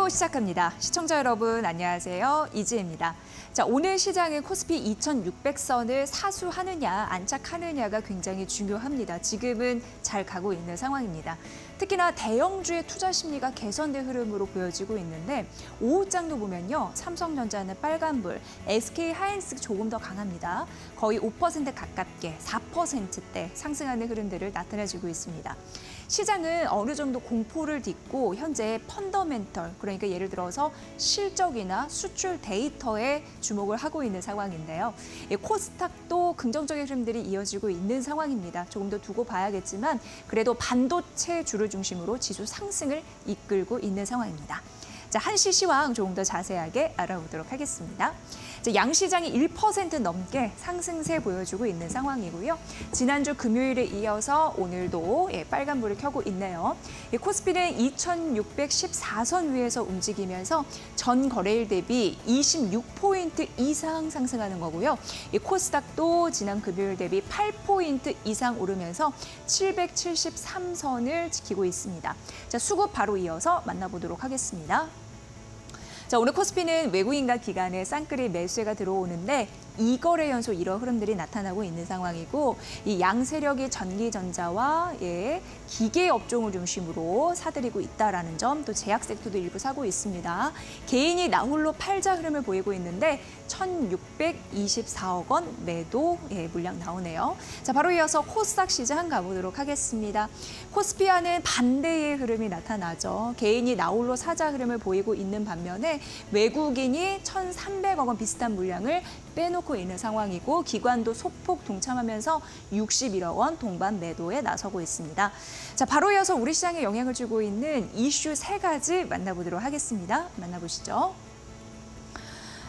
홍보 시작합니다. 시청자 여러분 안녕하세요. 이지혜입니다. 자, 오늘 시장은 코스피 2600선을 사수하느냐 안착하느냐가 굉장히 중요합니다. 지금은 잘 가고 있는 상황입니다. 특히나 대형주의 투자 심리가 개선된 흐름으로 보여지고 있는데 오후장도 보면요. 삼성전자는 빨간불, SK하이닉스 조금 더 강합니다. 거의 5% 가깝게 4%대 상승하는 흐름들을 나타내주고 있습니다. 시장은 어느 정도 공포를 딛고 현재 펀더멘털, 그러니까 예를 들어서 실적이나 수출 데이터에 주목을 하고 있는 상황인데요. 코스닥도 긍정적인 흐름들이 이어지고 있는 상황입니다. 조금 더 두고 봐야겠지만 그래도 반도체주를 중심으로 지수 상승을 이끌고 있는 상황입니다. 자, 한시 시황 조금 더 자세하게 알아보도록 하겠습니다. 양시장이 1% 넘게 상승세 보여주고 있는 상황이고요. 지난주 금요일에 이어서 오늘도 빨간불을 켜고 있네요. 코스피는 2614선 위에서 움직이면서 전 거래일 대비 26포인트 이상 상승하는 거고요. 코스닥도 지난 금요일 대비 8포인트 이상 오르면서 773선을 지키고 있습니다. 자, 수급 바로 이어서 만나보도록 하겠습니다. 자, 오늘 코스피는 외국인과 기관의 쌍끌이 매수세가 들어오는데 2거래 연속 이런 흐름들이 나타나고 있는 상황이고 이 양세력이 전기전자와 기계 업종을 중심으로 사들이고 있다라는 점, 또 제약 섹터도 일부 사고 있습니다. 개인이 나홀로 팔자 흐름을 보이고 있는데 1,624억 원 매도 물량 나오네요. 자, 바로 이어서 코스닥 시장 가보도록 하겠습니다. 코스피와는 반대의 흐름이 나타나죠. 개인이 나홀로 사자 흐름을 보이고 있는 반면에 외국인이 1,300억 원 비슷한 물량을 빼놓고 있는 상황이고 기관도 소폭 동참하면서 61억 원 동반 매도에 나서고 있습니다. 자, 바로 이어서 우리 시장에 영향을 주고 있는 이슈 3가지 만나보도록 하겠습니다. 만나보시죠.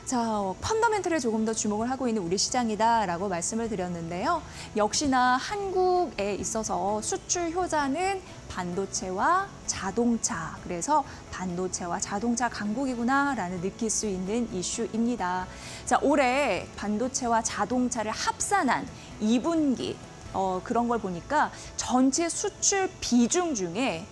자, 펀더멘털에 조금 더 주목을 하고 있는 우리 시장이다라고 말씀을 드렸는데요. 역시나 한국에 있어서 수출 효자는 반도체와 자동차, 그래서 반도체와 자동차 강국이구나라는 느낄 수 있는 이슈입니다. 자, 올해 반도체와 자동차를 합산한 2분기 그런 걸 보니까 전체 수출 비중 중에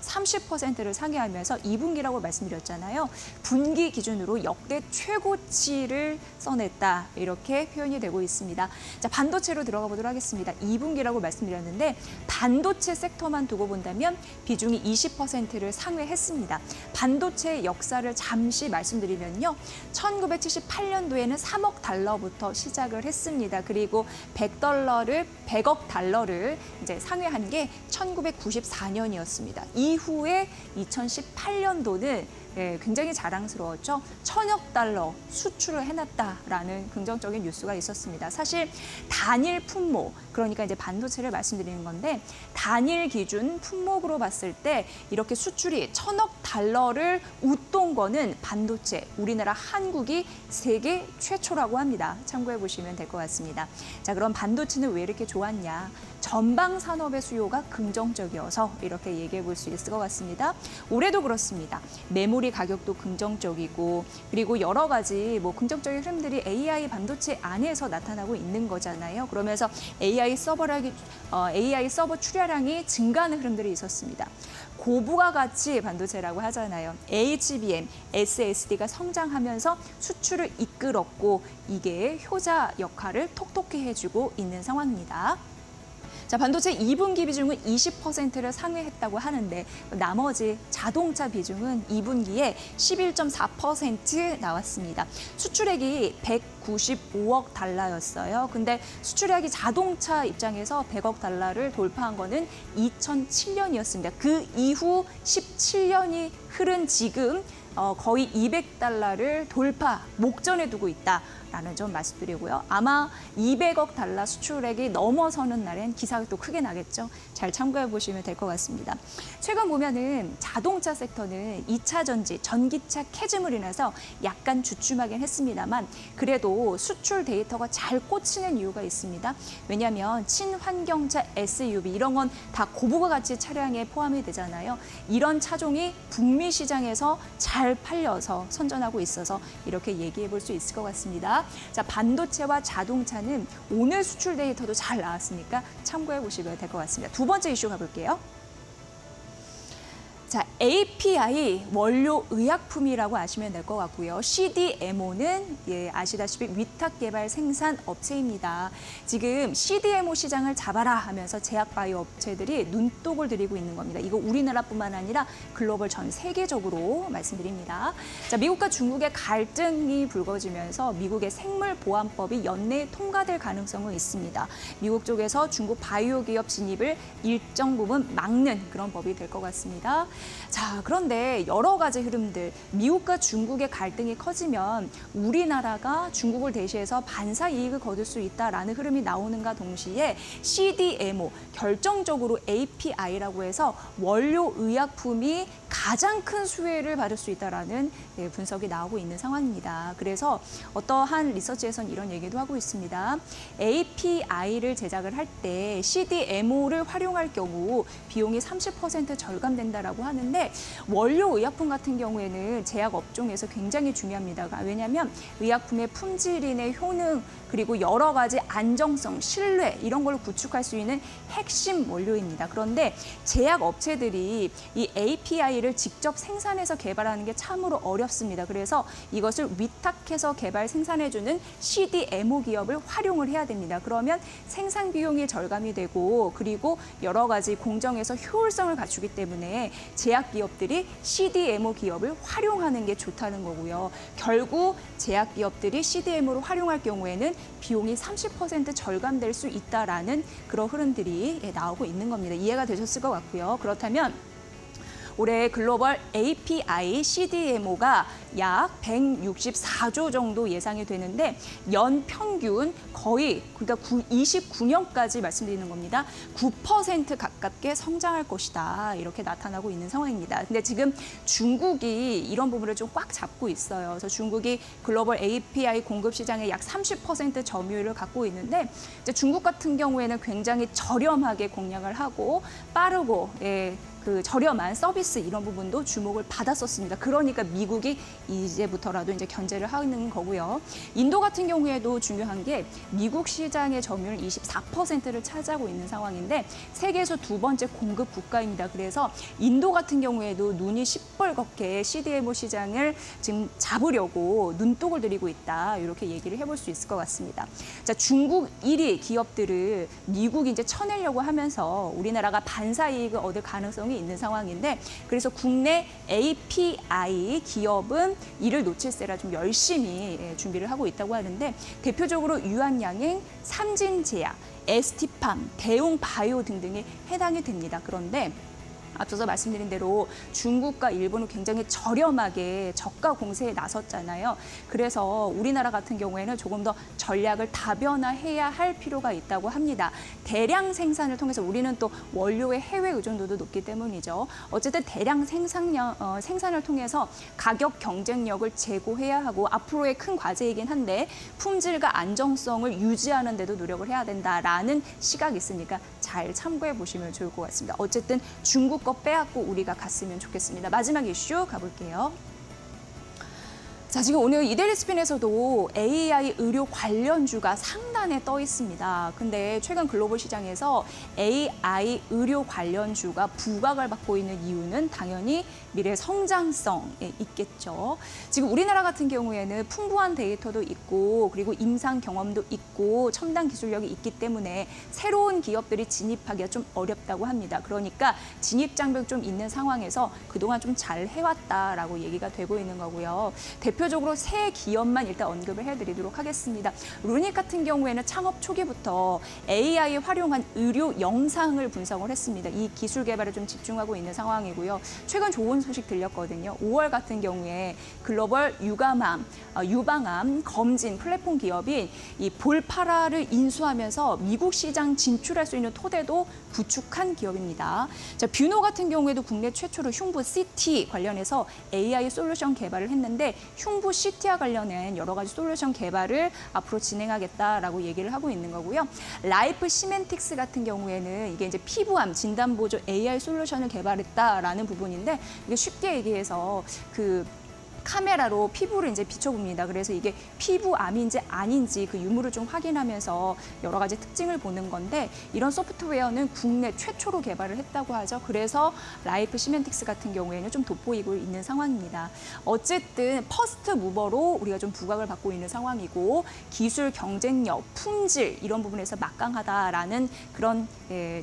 30%를 상회하면서 2분기라고 말씀드렸잖아요. 분기 기준으로 역대 최고치를 써냈다. 이렇게 표현이 되고 있습니다. 자, 반도체로 들어가 보도록 하겠습니다. 2분기라고 말씀드렸는데 반도체 섹터만 두고 본다면 비중이 20%를 상회했습니다. 반도체의 역사를 잠시 말씀드리면요. 1978년도에는 3억 달러부터 시작을 했습니다. 그리고 100억 달러를 이제 상회한 게 1994년이었습니다. 이후에 2018년도는 굉장히 자랑스러웠죠. 1,000억 달러 수출을 해놨다라는 긍정적인 뉴스가 있었습니다. 사실 단일 품목, 그러니까 이제 반도체를 말씀드리는 건데 단일 기준 품목으로 봤을 때 이렇게 수출이 1,000억 달러를 웃돈 거는 반도체, 우리나라 한국이 세계 최초라고 합니다. 참고해 보시면 될 것 같습니다. 자, 그럼 반도체는 왜 이렇게 좋았냐? 전방 산업의 수요가 긍정적이어서 이렇게 얘기해 볼 수 있을 것 같습니다. 올해도 그렇습니다. 메모리 가격도 긍정적이고 그리고 여러 가지 긍정적인 흐름들이 AI 반도체 안에서 나타나고 있는 거잖아요. 그러면서 AI 서버 출하량이 증가하는 흐름들이 있었습니다. 고부가 가치 반도체라고 하잖아요. HBM, SSD가 성장하면서 수출을 이끌었고 이게 효자 역할을 톡톡히 해주고 있는 상황입니다. 자, 반도체 2분기 비중은 20%를 상회했다고 하는데 나머지 자동차 비중은 2분기에 11.4% 나왔습니다. 수출액이 195억 달러였어요. 근데 수출액이 자동차 입장에서 100억 달러를 돌파한 거는 2007년이었습니다. 그 이후 17년이 흐른 지금 거의 200달러를 돌파 목전에 두고 있다라는 점 말씀드리고요. 아마 200억 달러 수출액이 넘어서는 날엔 기사가 또 크게 나겠죠. 잘 참고해 보시면 될 것 같습니다. 최근 보면은 자동차 섹터는 2차 전지, 전기차 캐즘으로 인해서 약간 주춤하긴 했습니다만 그래도 수출 데이터가 잘 꽂히는 이유가 있습니다. 왜냐하면 친환경차 SUV 이런 건 다 고부가 가치 차량에 포함이 되잖아요. 이런 차종이 북미 시장에서 잘 팔려서 선전하고 있어서 이렇게 얘기해 볼 수 있을 것 같습니다. 자, 반도체와 자동차는 오늘 수출 데이터도 잘 나왔으니까 참고해 보시면 될 것 같습니다. 두 번째 이슈 가볼게요. 자, API 원료 의약품이라고 아시면 될 것 같고요. CDMO는 아시다시피 위탁 개발 생산 업체입니다. 지금 CDMO 시장을 잡아라 하면서 제약 바이오 업체들이 눈독을 들이고 있는 겁니다. 이거 우리나라뿐만 아니라 글로벌 전 세계적으로 말씀드립니다. 자, 미국과 중국의 갈등이 불거지면서 미국의 생물보안법이 연내에 통과될 가능성은 있습니다. 미국 쪽에서 중국 바이오 기업 진입을 일정 부분 막는 그런 법이 될 것 같습니다. 자, 그런데 여러 가지 흐름들, 미국과 중국의 갈등이 커지면 우리나라가 중국을 대시해서 반사 이익을 거둘 수 있다라는 흐름이 나오는가 동시에 CDMO, 결정적으로 API라고 해서 원료 의약품이 가장 큰 수혜를 받을 수 있다라는 분석이 나오고 있는 상황입니다. 그래서 어떠한 리서치에서는 이런 얘기도 하고 있습니다. API를 제작을 할 때 CDMO를 활용할 경우 비용이 30% 절감된다라고 하는데 원료 의약품 같은 경우에는 제약 업종에서 굉장히 중요합니다. 왜냐하면 의약품의 품질이나 효능 그리고 여러 가지 안정성, 신뢰 이런 걸 구축할 수 있는 핵심 원료입니다. 그런데 제약 업체들이 이 API를 직접 생산해서 개발하는 게 참으로 어렵습니다. 그래서 이것을 위탁해서 개발 생산해주는 CDMO 기업을 활용을 해야 됩니다. 그러면 생산 비용이 절감이 되고 그리고 여러 가지 공정에서 효율성을 갖추기 때문에 제약 기업들이 CDMO 기업을 활용하는 게 좋다는 거고요. 결국 제약 기업들이 CDMO를 활용할 경우에는 비용이 30% 절감될 수 있다라는 그런 흐름들이 나오고 있는 겁니다. 이해가 되셨을 것 같고요. 그렇다면 올해 글로벌 API CDMO가 약 164조 정도 예상이 되는데 연 평균 거의 그러니까 29년까지 말씀드리는 겁니다. 9% 가깝게 성장할 것이다. 이렇게 나타나고 있는 상황입니다. 근데 지금 중국이 이런 부분을 좀 꽉 잡고 있어요. 그래서 중국이 글로벌 API 공급 시장의 약 30% 점유율을 갖고 있는데 이제 중국 같은 경우에는 굉장히 저렴하게 공략을 하고 빠르고 그 저렴한 서비스 이런 부분도 주목을 받았었습니다. 그러니까 미국이 이제부터라도 이제 견제를 하는 거고요. 인도 같은 경우에도 중요한 게 미국 시장의 점유율 24%를 차지하고 있는 상황인데 세계에서 두 번째 공급 국가입니다. 그래서 인도 같은 경우에도 눈이 시뻘겋게 CDMO 시장을 지금 잡으려고 눈독을 들이고 있다. 이렇게 얘기를 해볼 수 있을 것 같습니다. 자, 중국 1위 기업들을 미국이 이제 쳐내려고 하면서 우리나라가 반사 이익을 얻을 가능성이 있는 상황인데 그래서 국내 API 기업은 이를 놓칠세라 좀 열심히 준비를 하고 있다고 하는데 대표적으로 유한양행, 삼진제약, ST팜, 대웅바이오 등등이 해당이 됩니다. 그런데 앞서서 말씀드린 대로 중국과 일본은 굉장히 저렴하게 저가 공세에 나섰잖아요. 그래서 우리나라 같은 경우에는 조금 더 전략을 다변화해야 할 필요가 있다고 합니다. 대량 생산을 통해서 우리는 또 원료의 해외 의존도도 높기 때문이죠. 어쨌든 대량 생산을 통해서 가격 경쟁력을 제고해야 하고 앞으로의 큰 과제이긴 한데 품질과 안정성을 유지하는 데도 노력을 해야 된다라는 시각이 있으니까 잘 참고해 보시면 좋을 것 같습니다. 어쨌든 중국 거 빼앗고 우리가 갔으면 좋겠습니다. 마지막 이슈 가볼게요. 자, 지금 오늘 이데일리 스핀에서도 AI 의료 관련주가 상단에 떠 있습니다. 근데 최근 글로벌 시장에서 AI 의료 관련주가 부각을 받고 있는 이유는 당연히 미래 성장성에 있겠죠. 지금 우리나라 같은 경우에는 풍부한 데이터도 있고 그리고 임상 경험도 있고 첨단 기술력이 있기 때문에 새로운 기업들이 진입하기가 좀 어렵다고 합니다. 그러니까 진입 장벽이 좀 있는 상황에서 그동안 좀 잘 해왔다라고 얘기가 되고 있는 거고요. 대표적으로 세 기업만 일단 언급을 해드리도록 하겠습니다. 루닉 같은 경우에는 창업 초기부터 AI 활용한 의료 영상을 분석을 했습니다. 이 기술 개발에 좀 집중하고 있는 상황이고요. 최근 좋은 소식 들렸거든요. 5월 같은 경우에 글로벌 유방암 검진 플랫폼 기업인 이 볼파라를 인수하면서 미국 시장 진출할 수 있는 토대도 구축한 기업입니다. 자, 뷰노 같은 경우에도 국내 최초로 흉부 CT 관련해서 AI 솔루션 개발을 했는데 흉부 CT와 관련된 여러 가지 솔루션 개발을 앞으로 진행하겠다라고 얘기를 하고 있는 거고요. 라이프 시멘틱스 같은 경우에는 이게 이제 피부암 진단 보조 AI 솔루션을 개발했다라는 부분인데 이게 쉽게 얘기해서 그 카메라로 피부를 이제 비춰봅니다. 그래서 이게 피부암인지 아닌지 그 유무를 좀 확인하면서 여러 가지 특징을 보는 건데 이런 소프트웨어는 국내 최초로 개발을 했다고 하죠. 그래서 라이프 시멘틱스 같은 경우에는 좀 돋보이고 있는 상황입니다. 어쨌든 퍼스트 무버로 우리가 좀 부각을 받고 있는 상황이고 기술 경쟁력, 품질 이런 부분에서 막강하다라는 그런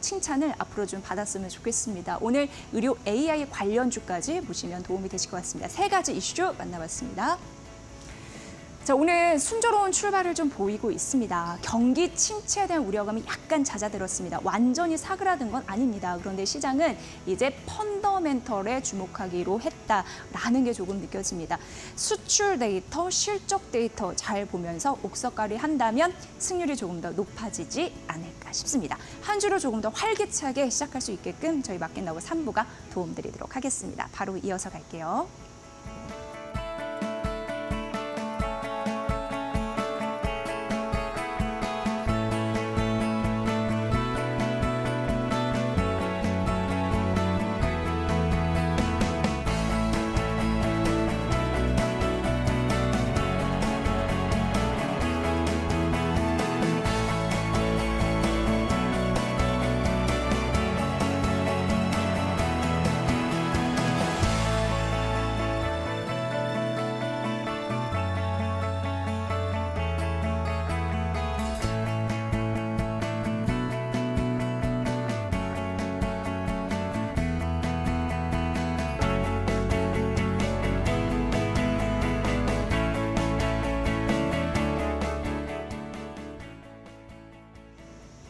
칭찬을 앞으로 좀 받았으면 좋겠습니다. 오늘 의료 AI 관련주까지 보시면 도움이 되실 것 같습니다. 세 가지 이슈 만나봤습니다. 자, 오늘 순조로운 출발을 좀 보이고 있습니다. 경기 침체에 대한 우려감이 약간 잦아들었습니다. 완전히 사그라든 건 아닙니다. 그런데 시장은 이제 펀더멘털에 주목하기로 했다라는 게 조금 느껴집니다. 수출 데이터, 실적 데이터 잘 보면서 옥석가리 한다면 승률이 조금 더 높아지지 않을까 싶습니다. 한 주를 조금 더 활기차게 시작할 수 있게끔 저희 마켓나우 3부가 도움드리도록 하겠습니다. 바로 이어서 갈게요.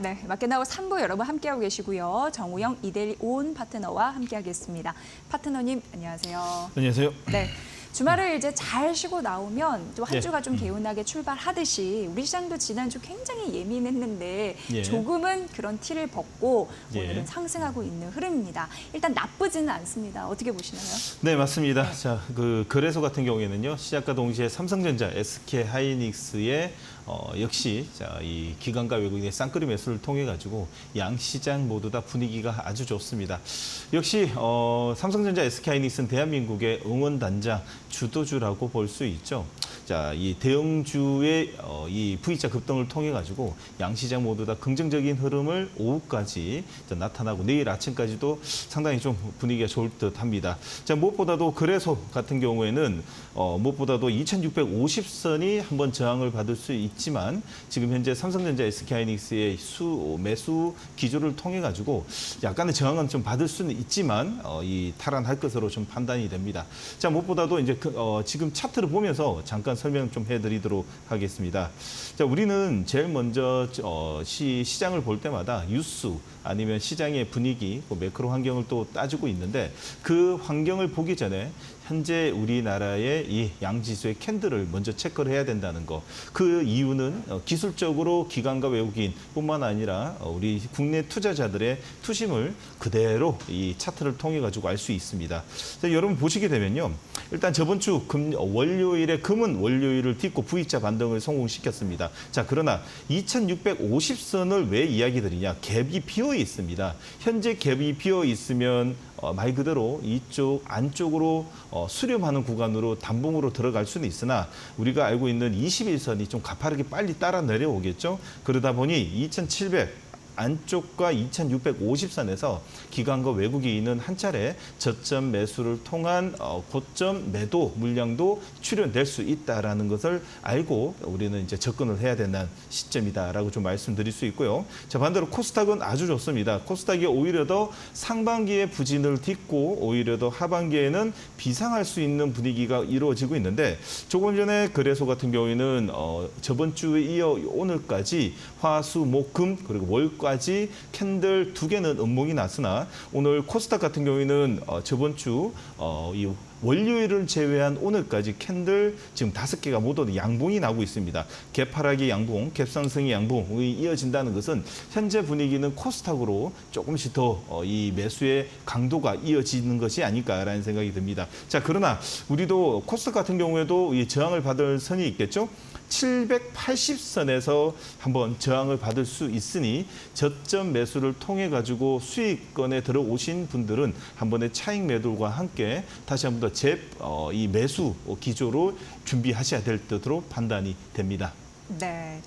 네, 마켓나우 3부 여러분 함께하고 계시고요. 정우영 이데일리 온 파트너와 함께하겠습니다. 파트너님 안녕하세요. 안녕하세요. 네. 주말을 이제 잘 쉬고 나오면 또 한 주가 좀 개운하게 출발하듯이 우리 시장도 지난주 굉장히 예민했는데 조금은 그런 티를 벗고 오늘은 상승하고 있는 흐름입니다. 일단 나쁘지는 않습니다. 어떻게 보시나요? 네, 맞습니다. 자, 그 거래소 같은 경우에는요. 시작과 동시에 삼성전자, SK 하이닉스의 역시 이 기관과 외국인의 쌍끌이 매수를 통해 가지고 양 시장 모두 다 분위기가 아주 좋습니다. 역시 삼성전자, SK 하이닉스는 대한민국의 응원단장 주도주라고 볼 수 있죠. 자, 이 대형주의 이 V자 급등을 통해 가지고 양시장 모두 다 긍정적인 흐름을 오후까지 나타나고 내일 아침까지도 상당히 좀 분위기가 좋을 듯합니다. 자, 무엇보다도 거래소 같은 경우에는 무엇보다도 2,650선이 한번 저항을 받을 수 있지만 지금 현재 삼성전자, SK하이닉스의 매수 기조를 통해 가지고 약간의 저항은 좀 받을 수는 있지만 이 탈환할 것으로 좀 판단이 됩니다. 자, 무엇보다도 이제 지금 차트를 보면서 잠깐 설명 좀 해드리도록 하겠습니다. 자, 우리는 제일 먼저 시장을 볼 때마다 뉴스 아니면 시장의 분위기, 매크로 환경을 또 따지고 있는데 그 환경을 보기 전에 현재 우리나라의 이 양지수의 캔들을 먼저 체크를 해야 된다는 거. 그 이유는 기술적으로 기관과 외국인뿐만 아니라 우리 국내 투자자들의 투심을 그대로 이 차트를 통해 가지고 알 수 있습니다. 자, 여러분 보시게 되면요. 일단 저번 주 월요일에 금은 월요일을 딛고 V자 반등을 성공시켰습니다. 자, 그러나 2,650선을 왜 이야기 드리냐? 갭이 비어 있습니다. 현재 갭이 비어 있으면 말 그대로 이쪽 안쪽으로 수렴하는 구간으로 단봉으로 들어갈 수는 있으나 우리가 알고 있는 21선이 좀 가파르게 빨리 따라 내려오겠죠. 그러다 보니 2,700 안쪽과 2,650선에서 기관과 외국인은 한 차례 저점 매수를 통한 고점 매도 물량도 출현될 수 있다라는 것을 알고 우리는 이제 접근을 해야 되는 시점이다라고 좀 말씀드릴 수 있고요. 자, 반대로 코스닥은 아주 좋습니다. 코스닥이 오히려 더 상반기에 부진을 딛고 오히려 더 하반기에는 비상할 수 있는 분위기가 이루어지고 있는데 조금 전에 거래소 같은 경우에는 저번 주에 이어 오늘까지 화, 수, 목, 금 그리고 월까지 캔들 2개는 음봉이 났으나 오늘 코스닥 같은 경우에는 저번 주 이 월요일을 제외한 오늘까지 캔들 지금 5개가 모두 양봉이 나고 있습니다. 갭하락이 양봉, 갭상승이 양봉이 이어진다는 것은 현재 분위기는 코스닥으로 조금씩 더 이 매수의 강도가 이어지는 것이 아닐까라는 생각이 듭니다. 자, 그러나 우리도 코스닥 같은 경우에도 이 저항을 받을 선이 있겠죠. 780선에서 한번 저항을 받을 수 있으니 저점 매수를 통해 가지고 수익권에 들어오신 분들은 한 번의 차익 매도와 함께 다시 한 번 더 이 매수 기조로 준비하셔야 될 뜻으로 판단이 됩니다. 네.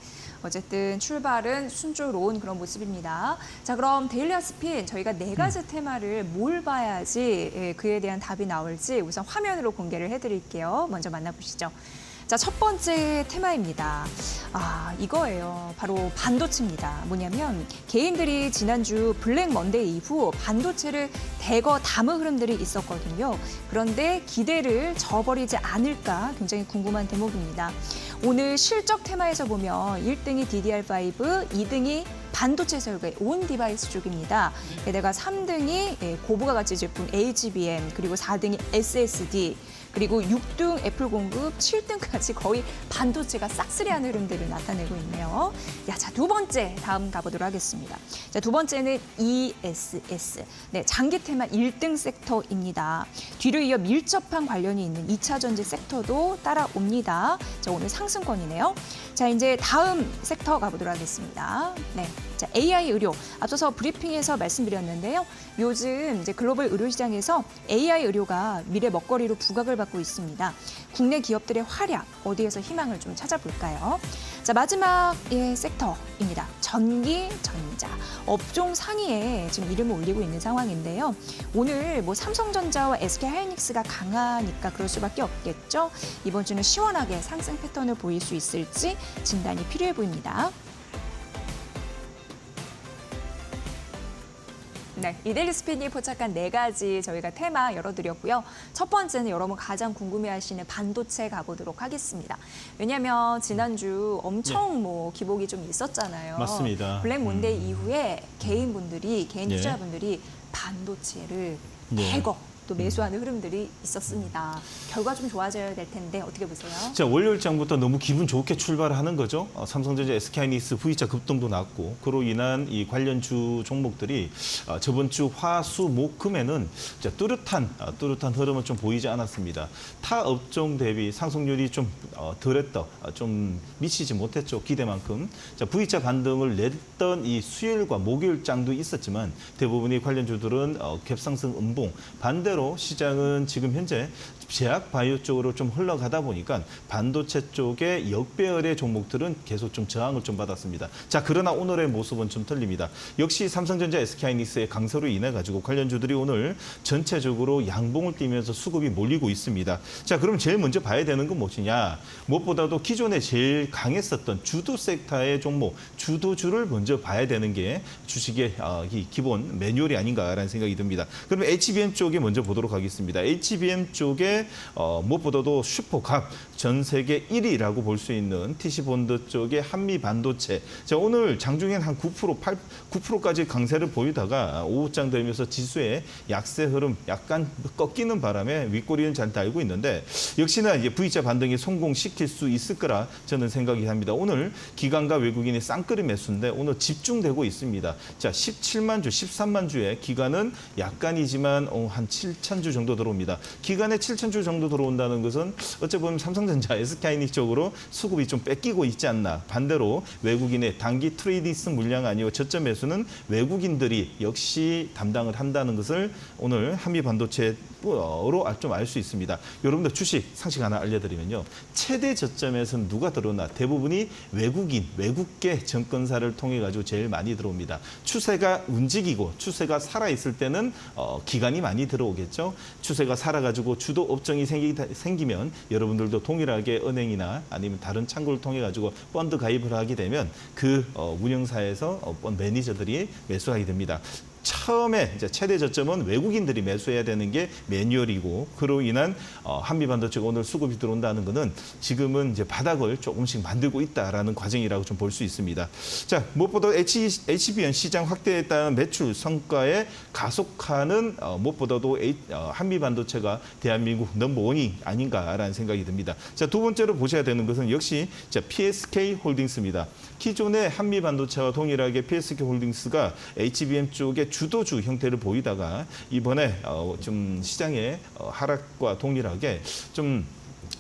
어쨌든 출발은 순조로운 그런 모습입니다. 자, 그럼 데일리 핫스핀 저희가 네 가지 테마를 뭘 봐야지 그에 대한 답이 나올지 우선 화면으로 공개를 해드릴게요. 먼저 만나보시죠. 자, 첫 번째 테마입니다. 이거예요. 바로 반도체입니다. 뭐냐면 개인들이 지난주 블랙 먼데이 이후 반도체를 대거 담은 흐름들이 있었거든요. 그런데 기대를 저버리지 않을까 굉장히 궁금한 대목입니다. 오늘 실적 테마에서 보면 1등이 DDR5, 2등이 반도체 설계 온 디바이스 쪽입니다. 게다가 3등이 고부가 가치 제품 HBM, 그리고 4등이 SSD, 그리고 6등 애플 공급, 7등까지 거의 반도체가 싹쓸이하는 흐름들을 나타내고 있네요. 자, 두 번째 다음 가보도록 하겠습니다. 자, 두 번째는 ESS. 네, 장기 테마 1등 섹터입니다. 뒤로 이어 밀접한 관련이 있는 2차 전지 섹터도 따라옵니다. 자, 오늘 상승권이네요. 자, 이제 다음 섹터 가보도록 하겠습니다. 네. 자, AI 의료. 앞서서 브리핑에서 말씀드렸는데요. 요즘 이제 글로벌 의료 시장에서 AI 의료가 미래 먹거리로 부각을 받고 있습니다. 국내 기업들의 활약, 어디에서 희망을 좀 찾아볼까요? 자, 마지막 섹터입니다. 전기, 전자. 업종 상위에 지금 이름을 올리고 있는 상황인데요. 오늘 뭐 삼성전자와 SK하이닉스가 강하니까 그럴 수밖에 없겠죠. 이번 주는 시원하게 상승 패턴을 보일 수 있을지 진단이 필요해 보입니다. 네, 이데일리 스피닝이 포착한 네 가지 저희가 테마 열어드렸고요. 첫 번째는 여러분 가장 궁금해하시는 반도체 가보도록 하겠습니다. 왜냐하면 지난주 엄청 기복이 좀 있었잖아요. 맞습니다. 블랙 몬데이 이후에 개인 투자자분들이 반도체를 대거 또 매수하는 흐름들이 있었습니다. 결과 좀 좋아져야 될 텐데 어떻게 보세요? 자, 월요일장부터 너무 기분 좋게 출발하는 거죠. 삼성전자, SK하이닉스 V자 급등도 났고 그로 인한 이 관련주 종목들이 저번 주 화, 수, 목, 금에는 뚜렷한 흐름은 좀 보이지 않았습니다. 타 업종 대비 상승률이 좀 덜했다, 좀 미치지 못했죠. 기대만큼. 자, V자 반등을 냈던 이 수요일과 목요일장도 있었지만 대부분의 관련주들은 갭상승 음봉, 반대로 시장은 지금 현재 제약 바이오 쪽으로 좀 흘러가다 보니까 반도체 쪽의 역배열의 종목들은 계속 좀 저항을 좀 받았습니다. 자, 그러나 오늘의 모습은 좀 틀립니다. 역시 삼성전자, SK하이닉스의 강세로 인해 가지고 관련주들이 오늘 전체적으로 양봉을 띠면서 수급이 몰리고 있습니다. 자, 그럼 제일 먼저 봐야 되는 건 무엇이냐? 무엇보다도 기존에 제일 강했었던 주도 섹터의 종목, 주도주를 먼저 봐야 되는 게 주식의 이 기본 매뉴얼이 아닌가라는 생각이 듭니다. 그러면 HBM 쪽에 먼저 보도록 하겠습니다. HBM 쪽에 무엇보다도 슈퍼갑, 전 세계 1위라고 볼 수 있는 TC본드 쪽의 한미 반도체. 자, 오늘 장중엔 한 9%, 9%까지 강세를 보이다가 오후장 되면서 지수의 약세 흐름 약간 꺾이는 바람에 윗꼬리는 잘 달고 있는데 역시나 이제 V자 반등이 성공시킬 수 있을 거라 저는 생각이 합니다. 오늘 기관과 외국인의 쌍끌이 매수인데 오늘 집중되고 있습니다. 자, 17만 주, 13만 주의 기관은 약간이지만 한 7천 주 정도 들어옵니다. 기간에 7천 주 정도 들어온다는 것은 어찌 보면 삼성전자, SK하이닉스 쪽으로 수급이 좀 뺏기고 있지 않나. 반대로 외국인의 단기 트레이디스 물량 아니고 저점 매수는 외국인들이 역시 담당을 한다는 것을 오늘 한미 반도체로 좀 알 수 있습니다. 여러분들 주식 상식 하나 알려드리면요. 최대 저점에서는 누가 들어오나 대부분이 외국인, 외국계 정권사를 통해 가지고 제일 많이 들어옵니다. 추세가 움직이고 추세가 살아있을 때는 기관이 많이 들어오겠죠. 추세가 살아가지고 주도 업종이 생기면 여러분들도 동일하게 은행이나 아니면 다른 창구를 통해 가지고 펀드 가입을 하게 되면 그 운영사에서 매니저들이 매수하게 됩니다. 처음에 이제 최대 저점은 외국인들이 매수해야 되는 게 매뉴얼이고 그로 인한 한미 반도체가 오늘 수급이 들어온다는 것은 지금은 이제 바닥을 조금씩 만들고 있다라는 과정이라고 좀 볼 수 있습니다. 자, 무엇보다 HBM 시장 확대에 따른 매출 성과에 가속하는 무엇보다도 한미 반도체가 대한민국 넘버원이 아닌가라는 생각이 듭니다. 자, 두 번째로 보셔야 되는 것은 역시 PSK 홀딩스입니다. 기존의 한미 반도체와 동일하게 PSK 홀딩스가 HBM 쪽에 주도주 형태를 보이다가 이번에 좀 시장의 하락과 동일하게 좀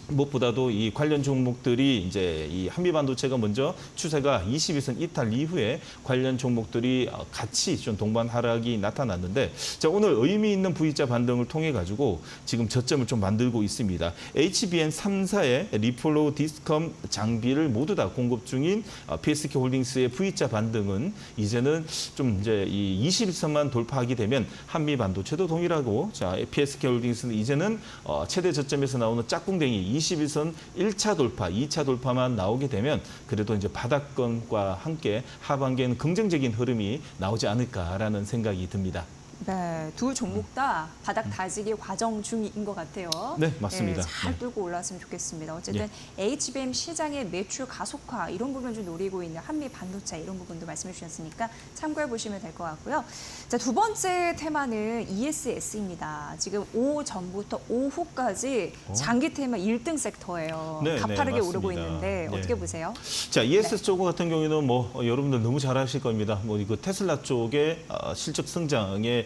무엇보다도 이 관련 종목들이 이제 이 한미반도체가 먼저 추세가 21선 이탈 이후에 관련 종목들이 같이 좀 동반 하락이 나타났는데 자, 오늘 의미 있는 V자 반등을 통해 가지고 지금 저점을 좀 만들고 있습니다. HBN 3사의 리폴로 디스컴 장비를 모두 다 공급 중인 PSK 홀딩스의 V자 반등은 이제는 좀 이제 이 21선만 돌파하게 되면 한미반도체도 동일하고 자, PSK 홀딩스는 이제는 최대 저점에서 나오는 짝꿍댕이 21선 1차 돌파, 2차 돌파만 나오게 되면 그래도 이제 바닥권과 함께 하반기에는 긍정적인 흐름이 나오지 않을까라는 생각이 듭니다. 네, 두 종목 다 바닥 다지기 과정 중인 것 같아요. 네, 맞습니다. 잘 네. 뚫고 올라왔으면 좋겠습니다. 어쨌든 HBM 시장의 매출 가속화 이런 부분 좀 노리고 있는 한미 반도체 이런 부분도 말씀해 주셨으니까 참고해 보시면 될 것 같고요. 자, 두 번째 테마는 ESS입니다. 지금 오후 전부터 오후까지 장기 테마 1등 섹터예요. 네, 가파르게 네, 오르고 맞습니다. 있는데 네. 어떻게 보세요? 자, ESS 쪽 같은 경우에는 뭐 여러분들 너무 잘 아실 겁니다. 뭐 이거 테슬라 쪽의 실적 성장에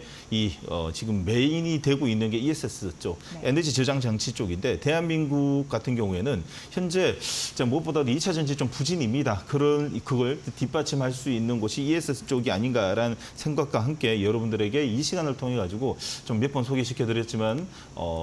지금 메인이 되고 있는 게 ESS 쪽, 네. 에너지 저장 장치 쪽인데 대한민국 같은 경우에는 현재 무엇보다도 2차 전지 좀 부진입니다. 그걸 뒷받침할 수 있는 곳이 ESS 쪽이 아닌가라는 생각과 함께 여러분들에게 이 시간을 통해 가지고 좀 몇 번 소개시켜 드렸지만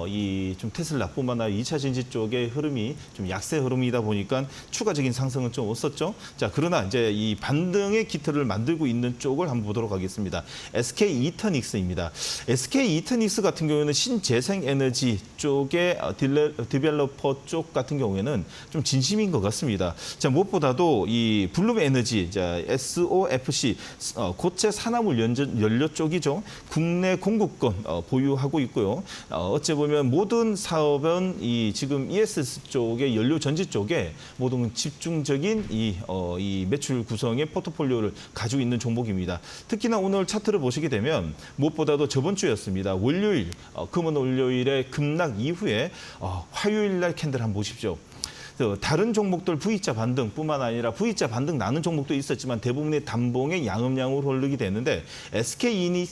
이 좀 테슬라뿐만 아니라 2차 전지 쪽의 흐름이 좀 약세 흐름이다 보니까 추가적인 상승은 좀 없었죠. 자, 그러나 이제 이 반등의 기틀을 만들고 있는 쪽을 한번 보도록 하겠습니다. SK 이터닉스입니다. SK 이터닉스 같은 경우에는 신재생에너지 쪽의 디벨로퍼 쪽 같은 경우에는 좀 진심인 것 같습니다. 자, 무엇보다도 이 블룸에너지, 자, SOFC 고체 산화물 연료 쪽이죠. 국내 공급권 보유하고 있고요. 어찌 보면 모든 사업은 이 지금 ESS 쪽의 연료 전지 쪽에 모든 집중적인 이 매출 구성의 포트폴리오를 가지고 있는 종목입니다. 특히나 오늘 차트를 보시게 되면 무엇보다도 저번 주였습니다. 월요일, 금은 월요일에 급락 이후에 화요일 날 캔들 한번 보십시오. 다른 종목들 V자 반등뿐만 아니라 V자 반등 나는 종목도 있었지만 대부분의 단봉의 양음양으로 흐르게 되는데 SK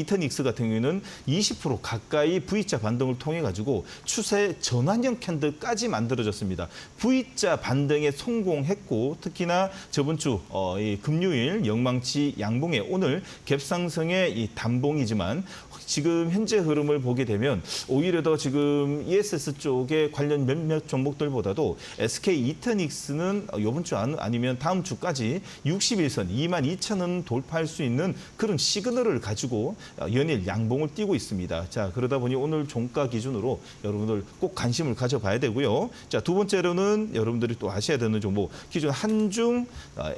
이터닉스 같은 경우에는 20% 가까이 V자 반등을 통해 가지고 추세 전환형 캔들까지 만들어졌습니다. V자 반등에 성공했고 특히나 저번 주 이 금요일 영망치 양봉에 오늘 갭상승의 이 단봉이지만 지금 현재 흐름을 보게 되면 오히려 더 지금 ESS 쪽에 관련 몇몇 종목들보다도 SK 이터닉스는 이번 주 아니면 다음 주까지 61선 22,000원 돌파할 수 있는 그런 시그널을 가지고 연일 양봉을 띄고 있습니다. 자, 그러다 보니 오늘 종가 기준으로 여러분들 꼭 관심을 가져봐야 되고요. 자, 두 번째로는 여러분들이 또 아셔야 되는 종목 기존 한중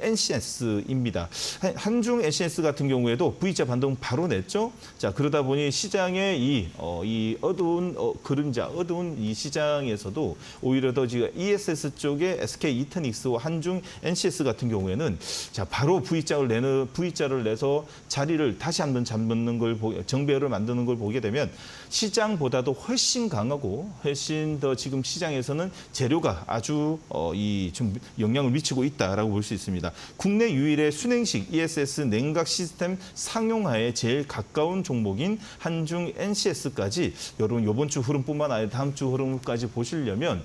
NCS입니다. 한중 NCS 같은 경우에도 V자 반등 바로 냈죠. 자, 그러다 보니 시장의 이 어두운 그림자, 어두운 이 시장에서도 오히려 더 지금 ESS 쪽의 SK 이터닉스와 한중 NCS 같은 경우에는 자, 바로 V자를 내서 자리를 다시 한번 잡는 걸 정배열을 만드는 걸 보게 되면 시장보다도 훨씬 강하고 훨씬 더 지금 시장에서는 재료가 아주 좀 영향을 미치고 있다라고 볼 수 있습니다. 국내 유일의 순행식 ESS 냉각 시스템 상용화에 제일 가까운 종목인 한중 NCS까지 여러분 이번 주 흐름뿐만 아니라 다음 주 흐름까지 보시려면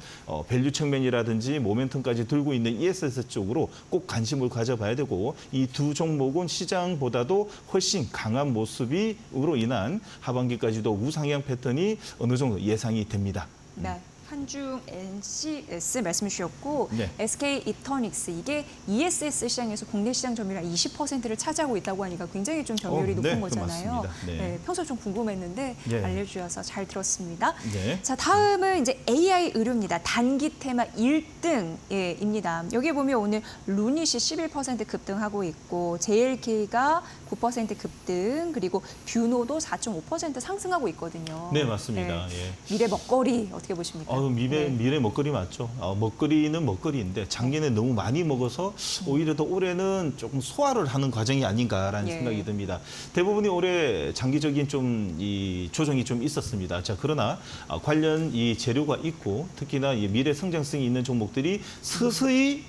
밸류 측면이라든지 모멘텀까지 들고 있는 ESS 쪽으로 꼭 관심을 가져봐야 되고 이 두 종목은 시장보다도 훨씬 강한 모습으로 인한 하반기까지도 우상향 패턴이 어느 정도 예상이 됩니다. 네. 한중 NCS 말씀 주셨고 네. SK 이터닉스 이게 ESS 시장에서 국내 시장 점유율 20%를 차지하고 있다고 하니까 굉장히 좀 점유율이 높은 네, 거잖아요. 맞습니다. 네. 평소 좀 궁금했는데 네. 알려주셔서 잘 들었습니다. 네. 자, 다음은 이제 AI 의료입니다. 단기 테마 1등입니다. 여기 보면 오늘 루닛이 11% 급등하고 있고 JLK가 9% 급등 그리고 뷰노도 4.5% 상승하고 있거든요. 네, 맞습니다. 예. 미래 먹거리 어떻게 보십니까? 미래 먹거리 맞죠. 먹거리는 먹거리인데 작년에 너무 많이 먹어서 오히려 더 올해는 조금 소화를 하는 과정이 아닌가라는 생각이 듭니다. 대부분이 올해 장기적인 좀 이 조정이 좀 있었습니다. 자, 그러나 관련 이 재료가 있고 특히나 이 미래 성장성이 있는 종목들이 서서히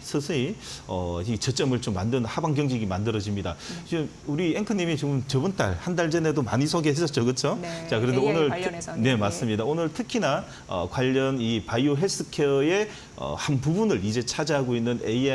이 저점을 좀 만드는 하방 경직이 만들어집니다. 지금 우리 앵커님이 지금 저번 달 한 달 전에도 많이 소개했었죠, 그렇죠? 네, 자, 그래도 AI 오늘 관련해서는. 네, 맞습니다. 오늘 특히나 관련 이런 이 바이오 헬스케어의 한 부분을 이제 차지하고 있는 이